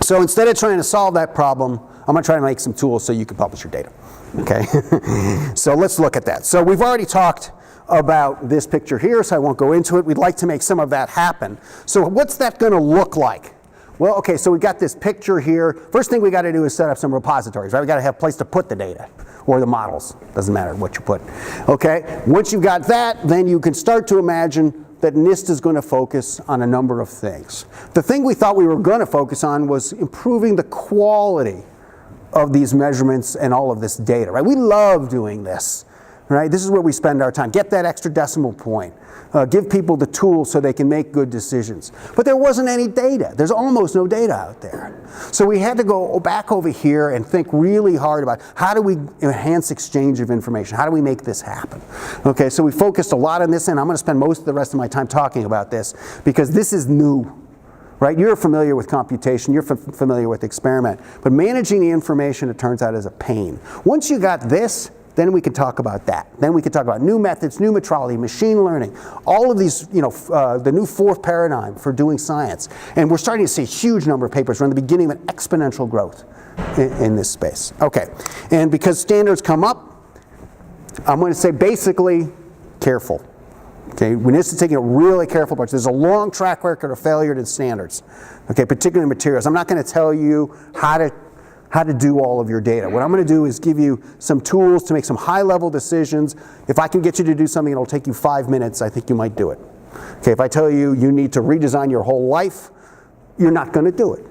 So instead of trying to solve that problem, I'm going to try to make some tools so you can publish your data. Okay, so let's look at that. So we've already talked about this picture here, so I won't go into it. We'd like to make some of that happen. So what's that going to look like? Well, okay, so we got this picture here. First thing we got to do is set up some repositories, right? We got to have a place to put the data or the models. Doesn't matter what you put. Okay, once you've got that, then you can start to imagine that NIST is going to focus on a number of things. The thing we thought we were going to focus on was improving the quality of these measurements and all of this data, right? We love doing this, right? This is where we spend our time. Get that extra decimal point. Give people the tools so they can make good decisions. But there wasn't any data. There's almost no data out there. So we had to go back over here and think really hard about how do we enhance exchange of information? How do we make this happen? Okay, so we focused a lot on this, and I'm going to spend most of the rest of my time talking about this because this is new. Right? You're familiar with computation, you're familiar with experiment, but managing the information, it turns out, is a pain. Once you got this, then we can talk about that. Then we can talk about new methods, new metrology, machine learning, all of these, the new fourth paradigm for doing science. And we're starting to see a huge number of papers. We're in the beginning of an exponential growth in this space. Okay, and because standards come up, I'm going to say basically, careful. Okay, we need to take a really careful approach. There's a long track record of failure to standards, okay, particularly in materials. I'm not going to tell you how to do all of your data. What I'm going to do is give you some tools to make some high-level decisions. If I can get you to do something that'll take you 5 minutes, I think you might do it. Okay, if I tell you you need to redesign your whole life, you're not going to do it.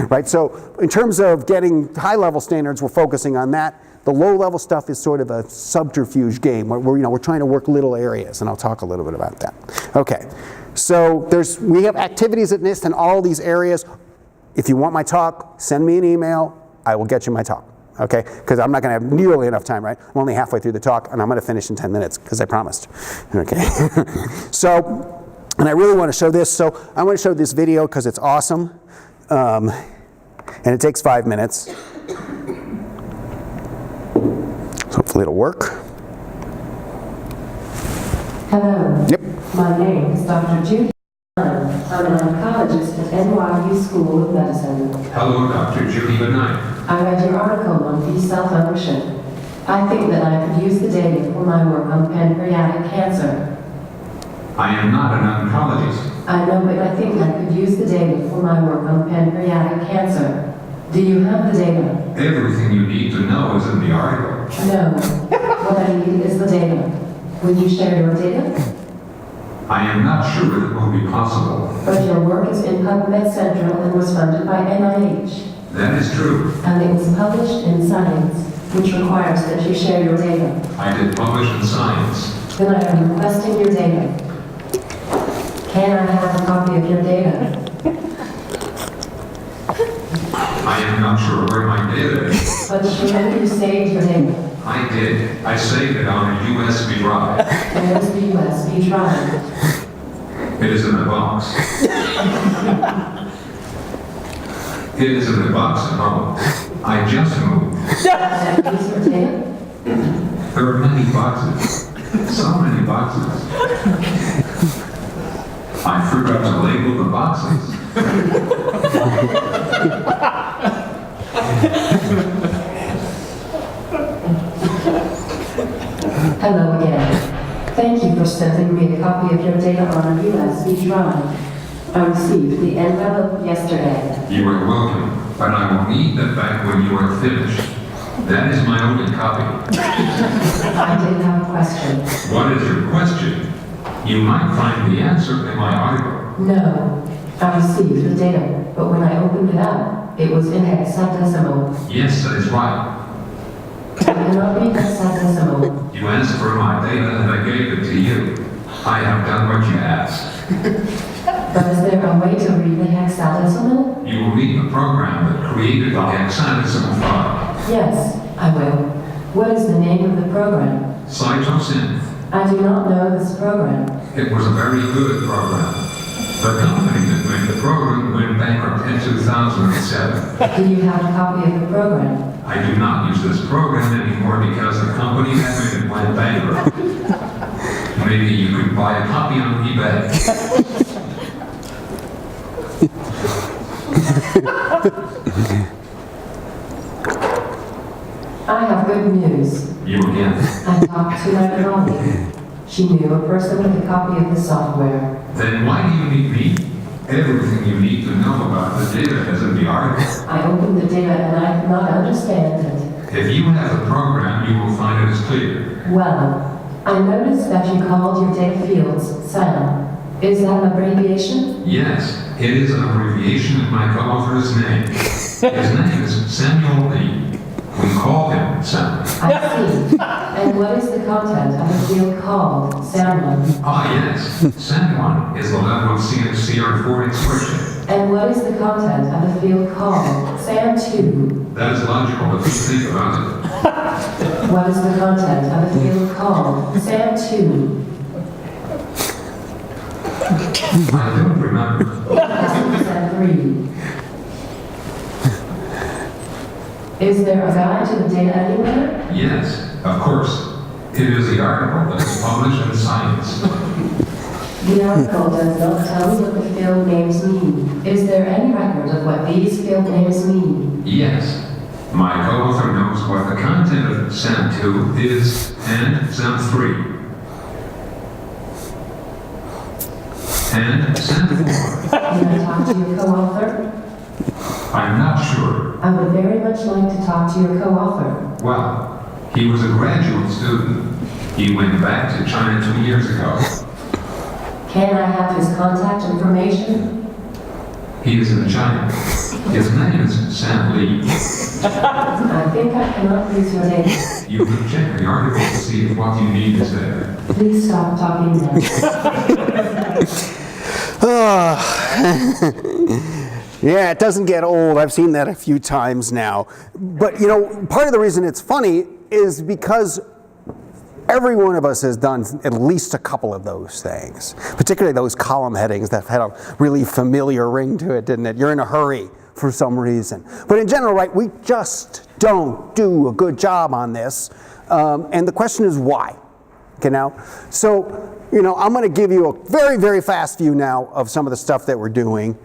Right? So in terms of getting high-level standards, we're focusing on that. The low-level stuff is sort of a subterfuge game where we're trying to work little areas, and I'll talk a little bit about that. Okay, so we have activities at NIST in all these areas. If you want my talk, send me an email. I will get you my talk. Okay, because I'm not going to have nearly enough time, right? I'm only halfway through the talk, and I'm going to finish in 10 minutes because I promised. Okay, so, and I really want to show this. So I want to show this video because it's awesome, and it takes 5 minutes. So hopefully it'll work. Hello. Yep. My name is Dr. Judy. I'm an oncologist at NYU School of Medicine. Hello, Dr. Judy. Good night. I read your article on self-ownership. I think that I could use the data for my work on pancreatic cancer. I am not an oncologist. I know, but I think I could use the data for my work on pancreatic cancer. Do you have the data? Everything you need to know is in the article. No. What I need is the data. Will you share your data? I am not sure it will be possible. But your work is in PubMed Central and was funded by NIH. That is true. And it was published in Science, which requires that you share your data. I did publish in Science. Then I am requesting your data. Can I have a copy of your data? I am not sure where my data is. But surely you saved your data. I did. I saved it on a USB drive. Where's the USB drive? It is in a box. It is in the box at home. I just moved. That is your data? There are many boxes. So many boxes. I forgot to label the boxes. Hello again. Thank you for sending me a copy of your data on a USB drive. I received the envelope yesterday. You are welcome, but I will need that back when you are finished. That is my only copy. I did have a question. What is your question? You might find the answer in my article. No. I received the data, but when I opened it up, it was in hexadecimal. Yes, that is right. I cannot read hexadecimal. You asked for my data and I gave it to you. I have done what you asked. But is there a way to read the hexadecimal? You will need the program that created the hexadecimal file. Yes, I will. What is the name of the program? Cytosynth. I do not know this program. It was a very good program. The company that made the program went bankrupt in 2007. Do you have a copy of the program? I do not use this program anymore because the company that made it went bankrupt. Maybe you could buy a copy on eBay. I have good news. You again. I talked to my colleague. She knew a person with a copy of the software. Then why do you need me? Everything you need to know about the data is in the article. I opened the data and I could not understand it. If you have the program, you will find it is clear. Well, I noticed that you called your data fields SAM. Is that an abbreviation? Yes, it is an abbreviation of my co-author's name. His name is Samuel Lee. We call him Sam. I see. And what is the content of the field called SAM1? Ah, yes. Sam1 is the level of CFCR4 expression. And what is the content of the field called SAM2? That is logical if you think about it. What is the content of the field called SAM2? I don't remember. SAM3. Is there a guide to the data anywhere? Yes, of course. It is the article that is published in Science. The article does not tell me what the field names mean. Is there any record of what these field names mean? Yes. My co-author knows what the content of SAM2 is and SAM3. And SAM4. Can I talk to your co-author? I'm not sure. I would very much like to talk to your co-author. Well, he was a graduate student. He went back to China 2 years ago. Can I have his contact information? He is in China. His name is Sam Lee. I think I cannot use your name. You can check the article to see if what you need is there. Please stop talking now. Yeah, it doesn't get old. I've seen that a few times now. But you know, part of the reason it's funny is because every one of us has done at least a couple of those things, particularly those column headings that had a really familiar ring to it, didn't it? You're in a hurry for some reason. But in general, right, we just don't do a good job on this. And the question is why? Okay, now, so, you know, I'm going to give you a very, very fast view now of some of the stuff that we're doing.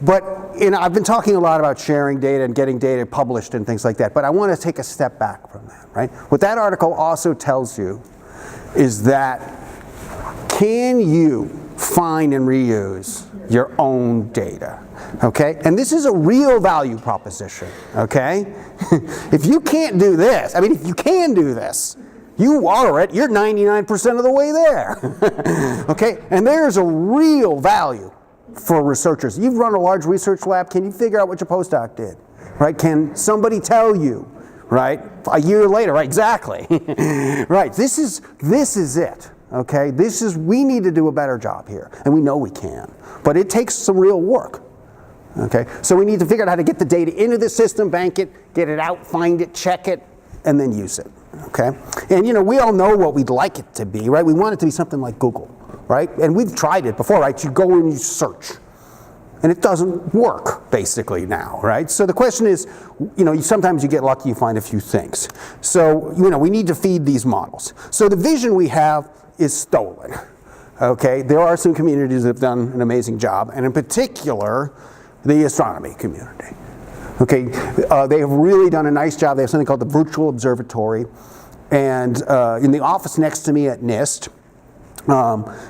But you know, I've been talking a lot about sharing data and getting data published and things like that, but I want to take a step back from that, right? What that article also tells you is that can you find and reuse your own data, okay? And this is a real value proposition, okay? If you can't do this, I mean, if you can do this, you are it, you're 99% of the way there, okay? And there's a real value for researchers. You've run a large research lab, can you figure out what your postdoc did, right? Can somebody tell you, right, a year later, right, exactly, right, this is it, okay? We need to do a better job here, and we know we can, but it takes some real work, okay? So we need to figure out how to get the data into the system, bank it, get it out, find it, check it, and then use it, okay? And you know, we all know what we'd like it to be, right? We want it to be something like Google, right? And we've tried it before, right? You go and you search, and it doesn't work basically now, right? So the question is, you know, sometimes you get lucky, you find a few things. So, you know, we need to feed these models. So the vision we have is stolen, okay? There are some communities that have done an amazing job, and in particular, the astronomy community. Okay, they have really done a nice job. They have something called the Virtual Observatory, and in the office next to me at NIST,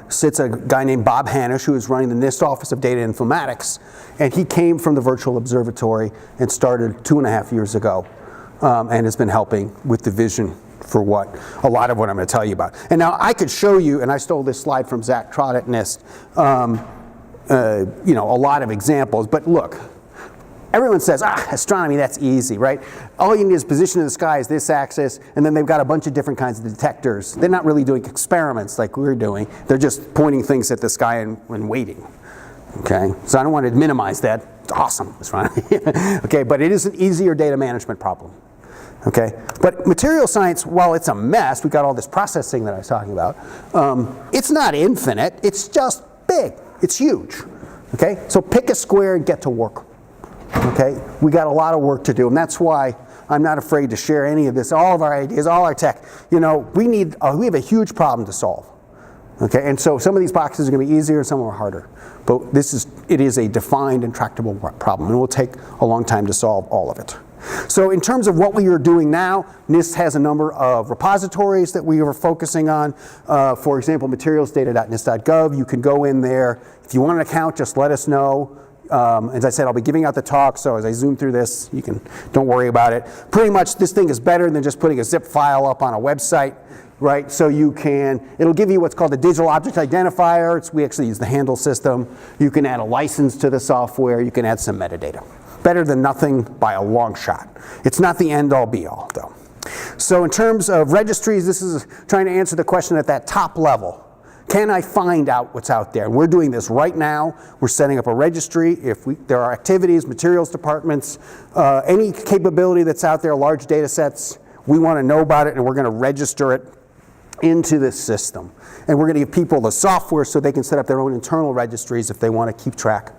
sits a guy named Bob Hanisch, who is running the NIST Office of Data Informatics, and he came from the Virtual Observatory and started 2.5 years ago, and has been helping with the vision for a lot of what I'm going to tell you about. And now I could show you, and I stole this slide from Zach Trott at NIST, you know, a lot of examples, but look. Everyone says, astronomy, that's easy, right? All you need is position in the sky is this axis, and then they've got a bunch of different kinds of detectors. They're not really doing experiments like we're doing. They're just pointing things at the sky and waiting, okay? So I don't want to minimize that. It's awesome, astronomy, okay? But it is an easier data management problem, okay? But material science, while it's a mess, we got all this processing that I was talking about, it's not infinite. It's just big. It's huge, okay? So pick a square and get to work. Okay, we got a lot of work to do, and that's why I'm not afraid to share any of this, all of our ideas, all our tech. You know, we have a huge problem to solve. Okay, and so some of these boxes are going to be easier, and some are harder. But it is a defined and tractable problem, and it will take a long time to solve all of it. So in terms of what we are doing now, NIST has a number of repositories that we are focusing on. For example, materialsdata.nist.gov. You can go in there. If you want an account, just let us know. As I said, I'll be giving out the talk, so as I zoom through this, don't worry about it. Pretty much this thing is better than just putting a zip file up on a website, right? So it'll give you what's called a digital object identifier. We actually use the handle system. You can add a license to the software. You can add some metadata. Better than nothing by a long shot. It's not the end all be all, though. So in terms of registries, this is trying to answer the question at that top level. Can I find out what's out there? And we're doing this right now. We're setting up a registry. If there are activities, materials departments, any capability that's out there, large data sets, we want to know about it, and we're going to register it into this system. And we're going to give people the software so they can set up their own internal registries if they want to keep track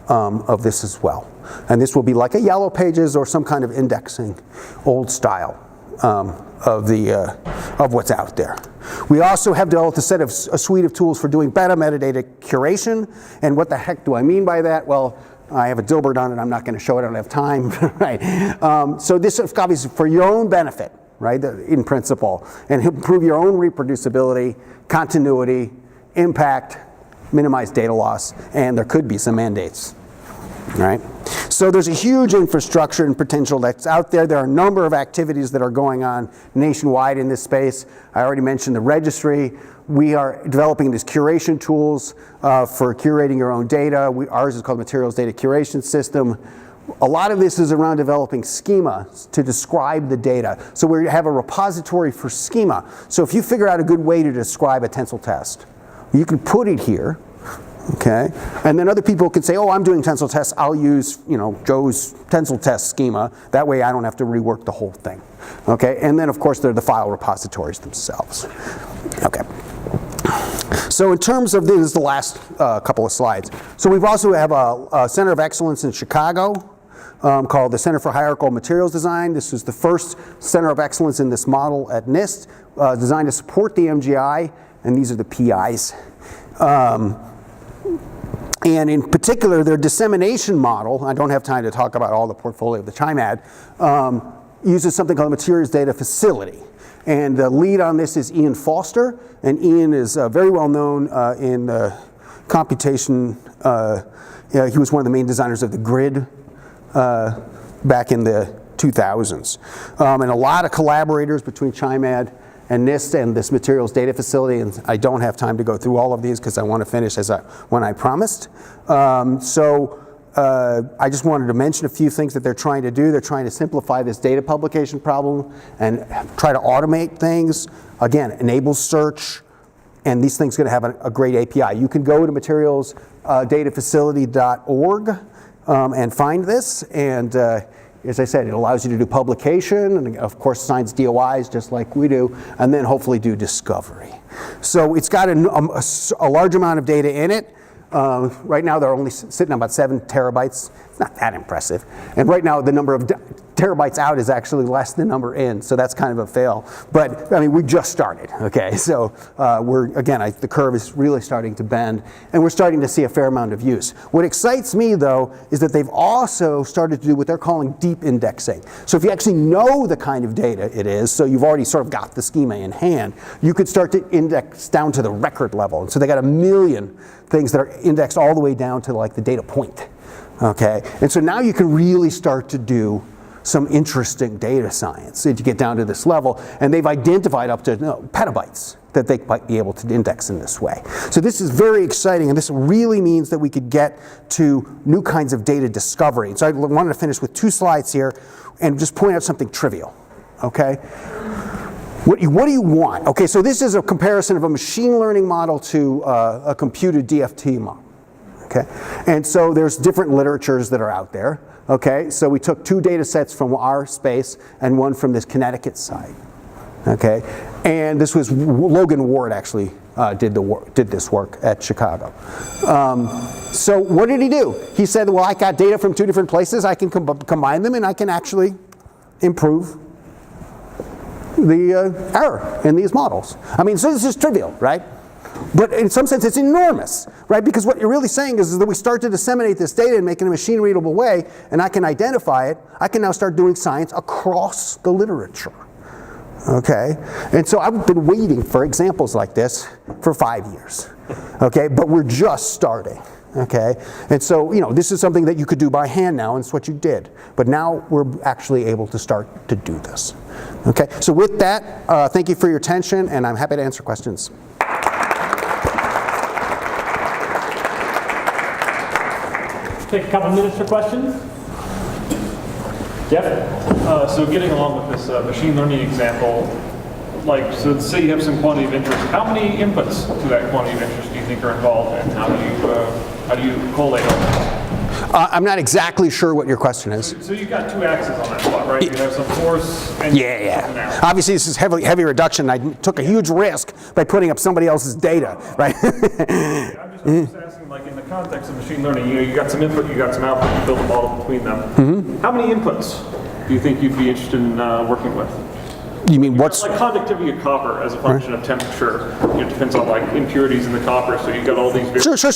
of this as well. And this will be like a Yellow Pages or some kind of indexing, old style. Of what's out there. We also have developed a suite of tools for doing better metadata curation. And what the heck do I mean by that? Well, I have a Dilbert on it. I'm not going to show it. I don't have time. Right? So this is obviously for your own benefit, right? In principle, and improve your own reproducibility, continuity, impact, minimize data loss, and there could be some mandates. Right? So there's a huge infrastructure and potential that's out there. There are a number of activities that are going on nationwide in this space. I already mentioned the registry. We are developing these curation tools for curating your own data. Ours is called Materials Data Curation System. A lot of this is around developing schemas to describe the data. So we have a repository for schema. So if you figure out a good way to describe a tensile test, you can put it here. Okay, and then other people can say, oh, I'm doing tensile tests, I'll use, Joe's tensile test schema. That way I don't have to rework the whole thing. Okay, and then of course there are the file repositories themselves. Okay. So in terms of this is the last couple of slides. So we also have a Center of Excellence in Chicago called the Center for Hierarchical Materials Design. This is the first Center of Excellence in this model at NIST, designed to support the MGI, and these are the PIs. And in particular, their dissemination model, I don't have time to talk about all the portfolio of the CHIMAD, uses something called a Materials Data Facility. And the lead on this is Ian Foster, and Ian is very well known in computation. He was one of the main designers of the grid back in the 2000s. And a lot of collaborators between CHIMAD and NIST and this Materials Data Facility, and I don't have time to go through all of these because I want to finish when I promised. I just wanted to mention a few things that they're trying to do. They're trying to simplify this data publication problem and try to automate things. Again, enable search, and these things are going to have a great API. You can go to materialsdatafacility.org and find this, and as I said, it allows you to do publication, and of course signs DOIs just like we do, and then hopefully do discovery. So it's got a large amount of data in it. Right now they're only sitting on about 7 terabytes. It's not that impressive. And right now the number of terabytes out is actually less than number in, so that's kind of a fail. But I mean, we just started, okay? So the curve is really starting to bend, and we're starting to see a fair amount of use. What excites me though is that they've also started to do what they're calling deep indexing. So if you actually know the kind of data it is, so you've already sort of got the schema in hand, you could start to index down to the record level. And so they got 1 million things that are indexed all the way down to like the data point, okay? And so now you can really start to do some interesting data science if you get down to this level, and they've identified up to petabytes that they might be able to index in this way. So this is very exciting, and this really means that we could get to new kinds of data discovery. So I wanted to finish with 2 slides here and just point out something trivial, okay? What do you want? Okay, so this is a comparison of a machine learning model to a computed DFT model, okay? And so there's different literatures that are out there. Okay, so we took 2 data sets from our space and 1 from this Connecticut side. Okay, and this was Logan Ward actually did this work at Chicago. So what did he do? He said, well, I got data from 2 different places. I can combine them, and I can actually improve the error in these models. I mean, so this is trivial, right? But in some sense, it's enormous, right? Because what you're really saying is that we start to disseminate this data and make it in a machine-readable way, and I can identify it. I can now start doing science across the literature, okay? And so I've been waiting for examples like this for 5 years, okay? But we're just starting, okay? And so, this is something that you could do by hand now, and it's what you did. But now we're actually able to start to do this, okay? So with that, thank you for your attention, and I'm happy to answer questions. Take a couple minutes for questions. Jeff? So getting along with this machine learning example, so say you have some quantity of interest. How many inputs to that quantity of interest do you think are involved, and how do you collate all that? I'm not exactly sure what your question is. So you've got 2 axes on that plot, right? You have some force and something else. Obviously, this is heavy reduction. I took a huge risk by putting up somebody else's data, right? I'm just asking, in the context of machine learning, you got some input, you got some output, you build a model between them. Mm-hmm. How many inputs do you think you'd be interested in working with? You mean what's like conductivity of copper as a function of temperature? It depends on impurities in the copper. So you've got all these. Sure. So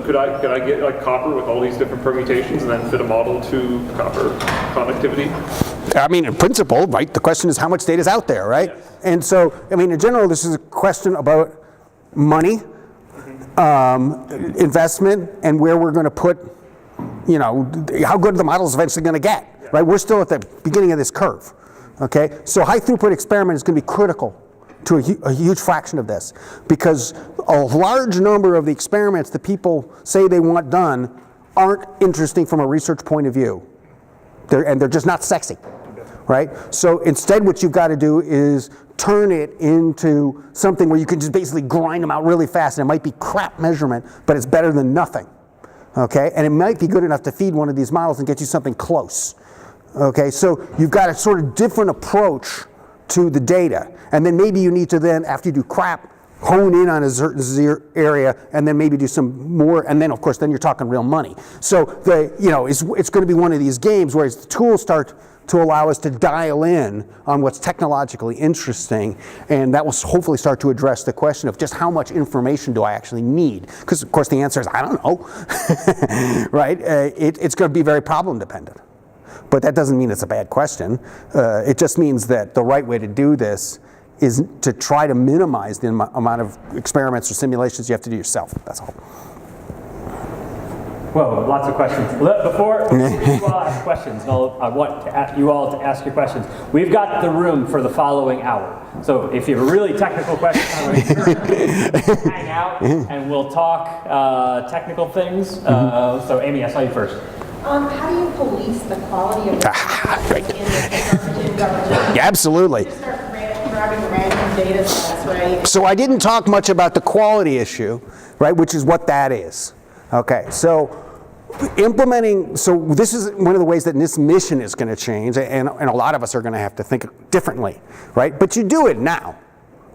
could I get copper with all these different permutations and then fit a model to copper conductivity? I mean, in principle, right? The question is how much data is out there, right? Yes. And so, I mean, in general, this is a question about money, investment, and where we're going to put you know, how good are the models eventually going to get, right? We're still at the beginning of this curve, okay? So high throughput experiment is going to be critical to a huge fraction of this, because a large number of the experiments that people say they want done aren't interesting from a research point of view. They're just not sexy, right? So instead what you've got to do is turn it into something where you can just basically grind them out really fast, and it might be crap measurement, but it's better than nothing, okay? And it might be good enough to feed one of these models and get you something close, okay? So you've got a sort of different approach to the data, and then maybe you need to then, after you do crap, hone in on a certain area, and then maybe do some more, and then of course then you're talking real money. So it's going to be one of these games where the tools start to allow us to dial in on what's technologically interesting, and that will hopefully start to address the question of just how much information do I actually need? Because of course the answer is I don't know, right? It's going to be very problem dependent. But that doesn't mean it's a bad question. It just means that the right way to do this is to try to minimize the amount of experiments or simulations you have to do yourself. That's all. Whoa, lots of questions. Before you all ask questions, I want you all to ask your questions. We've got the room for the following hour. So if you have a really technical question, I would encourage you to hang out and we'll talk technical things. So Amy, I saw you first. How do you police the quality of the right. in government? Yeah, absolutely. You start grabbing random data sets, right? So I didn't talk much about the quality issue, right, which is what that is. Okay, so this is one of the ways that this mission is going to change, and a lot of us are going to have to think differently, right? But you do it now,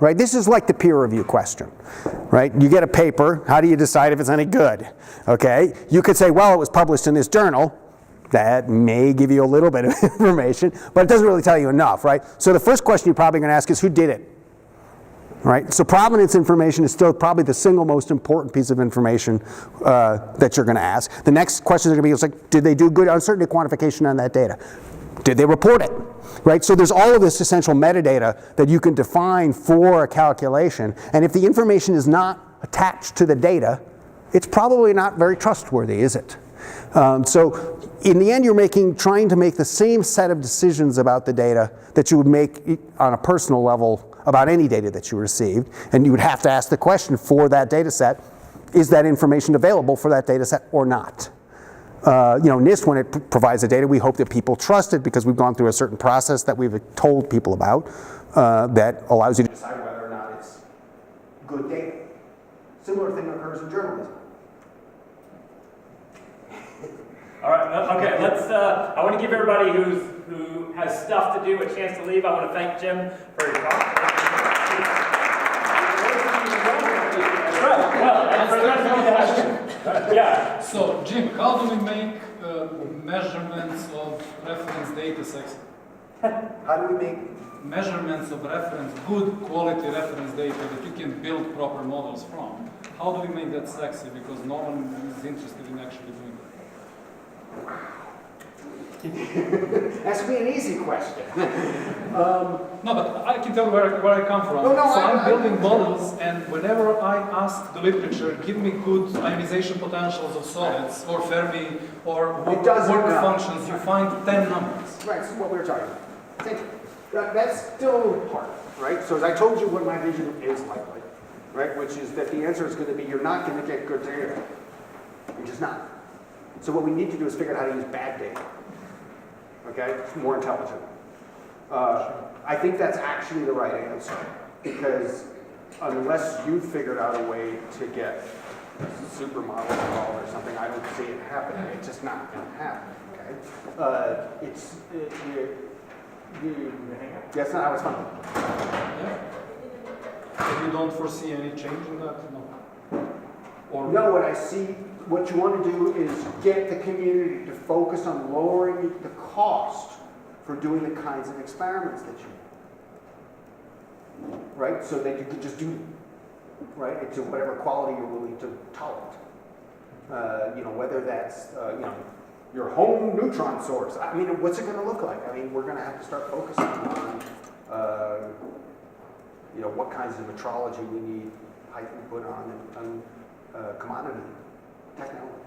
right? This is like the peer review question, right? You get a paper, how do you decide if it's any good? Okay, you could say, well, it was published in this journal. That may give you a little bit of information, but it doesn't really tell you enough, right? So the first question you're probably going to ask is, who did it? Right? So provenance information is still probably the single most important piece of information that you're going to ask. The next questions are going to be like, did they do good uncertainty quantification on that data? Did they report it? Right? So there's all of this essential metadata that you can define for a calculation, and if the information is not attached to the data, it's probably not very trustworthy, is it? So in the end, you're trying to make the same set of decisions about the data that you would make on a personal level about any data that you received, and you would have to ask the question for that data set, is that information available for that data set or not? NIST, when it provides the data, we hope that people trust it because we've gone through a certain process that we've told people about that allows you to decide whether or not it's good data. Similar thing occurs in journalism. All right, okay, I want to give everybody who has stuff to do a chance to leave. I want to thank Jim for your talk. Yeah. So, Jim, how do we make measurements of reference data sexy? How do we make measurements of reference, good quality reference data that you can build proper models from? How do we make that sexy? Because no one is interested in actually doing that. That's be an easy question. No, but I can tell you where I come from. I'm building models, and whenever I ask the literature, give me good ionization potentials of solids, or Fermi, or work functions, you find 10 numbers. Right, so what we were talking about. Thank you. That's still hard, right? So as I told you what my vision is likely, right? Which is that the answer is going to be you're not going to get good data. You're just not. So what we need to do is figure out how to use bad data. Okay? It's more intelligent. I think that's actually the right answer, because unless you figured out a way to get supermodels involved or something, I don't see it happening. It's just not going to happen. Okay? That's not how it's funded. Yeah. And you don't foresee any change in that? No. Or no, what you want to do is get the community to focus on lowering the cost for doing the kinds of experiments that you do. Right? So that you could just do them. Right? To whatever quality you're willing to tolerate. Whether that's, your home neutron source. I mean, what's it going to look like? I mean, we're going to have to start focusing on, what kinds of metrology we need high throughput on commodity technology.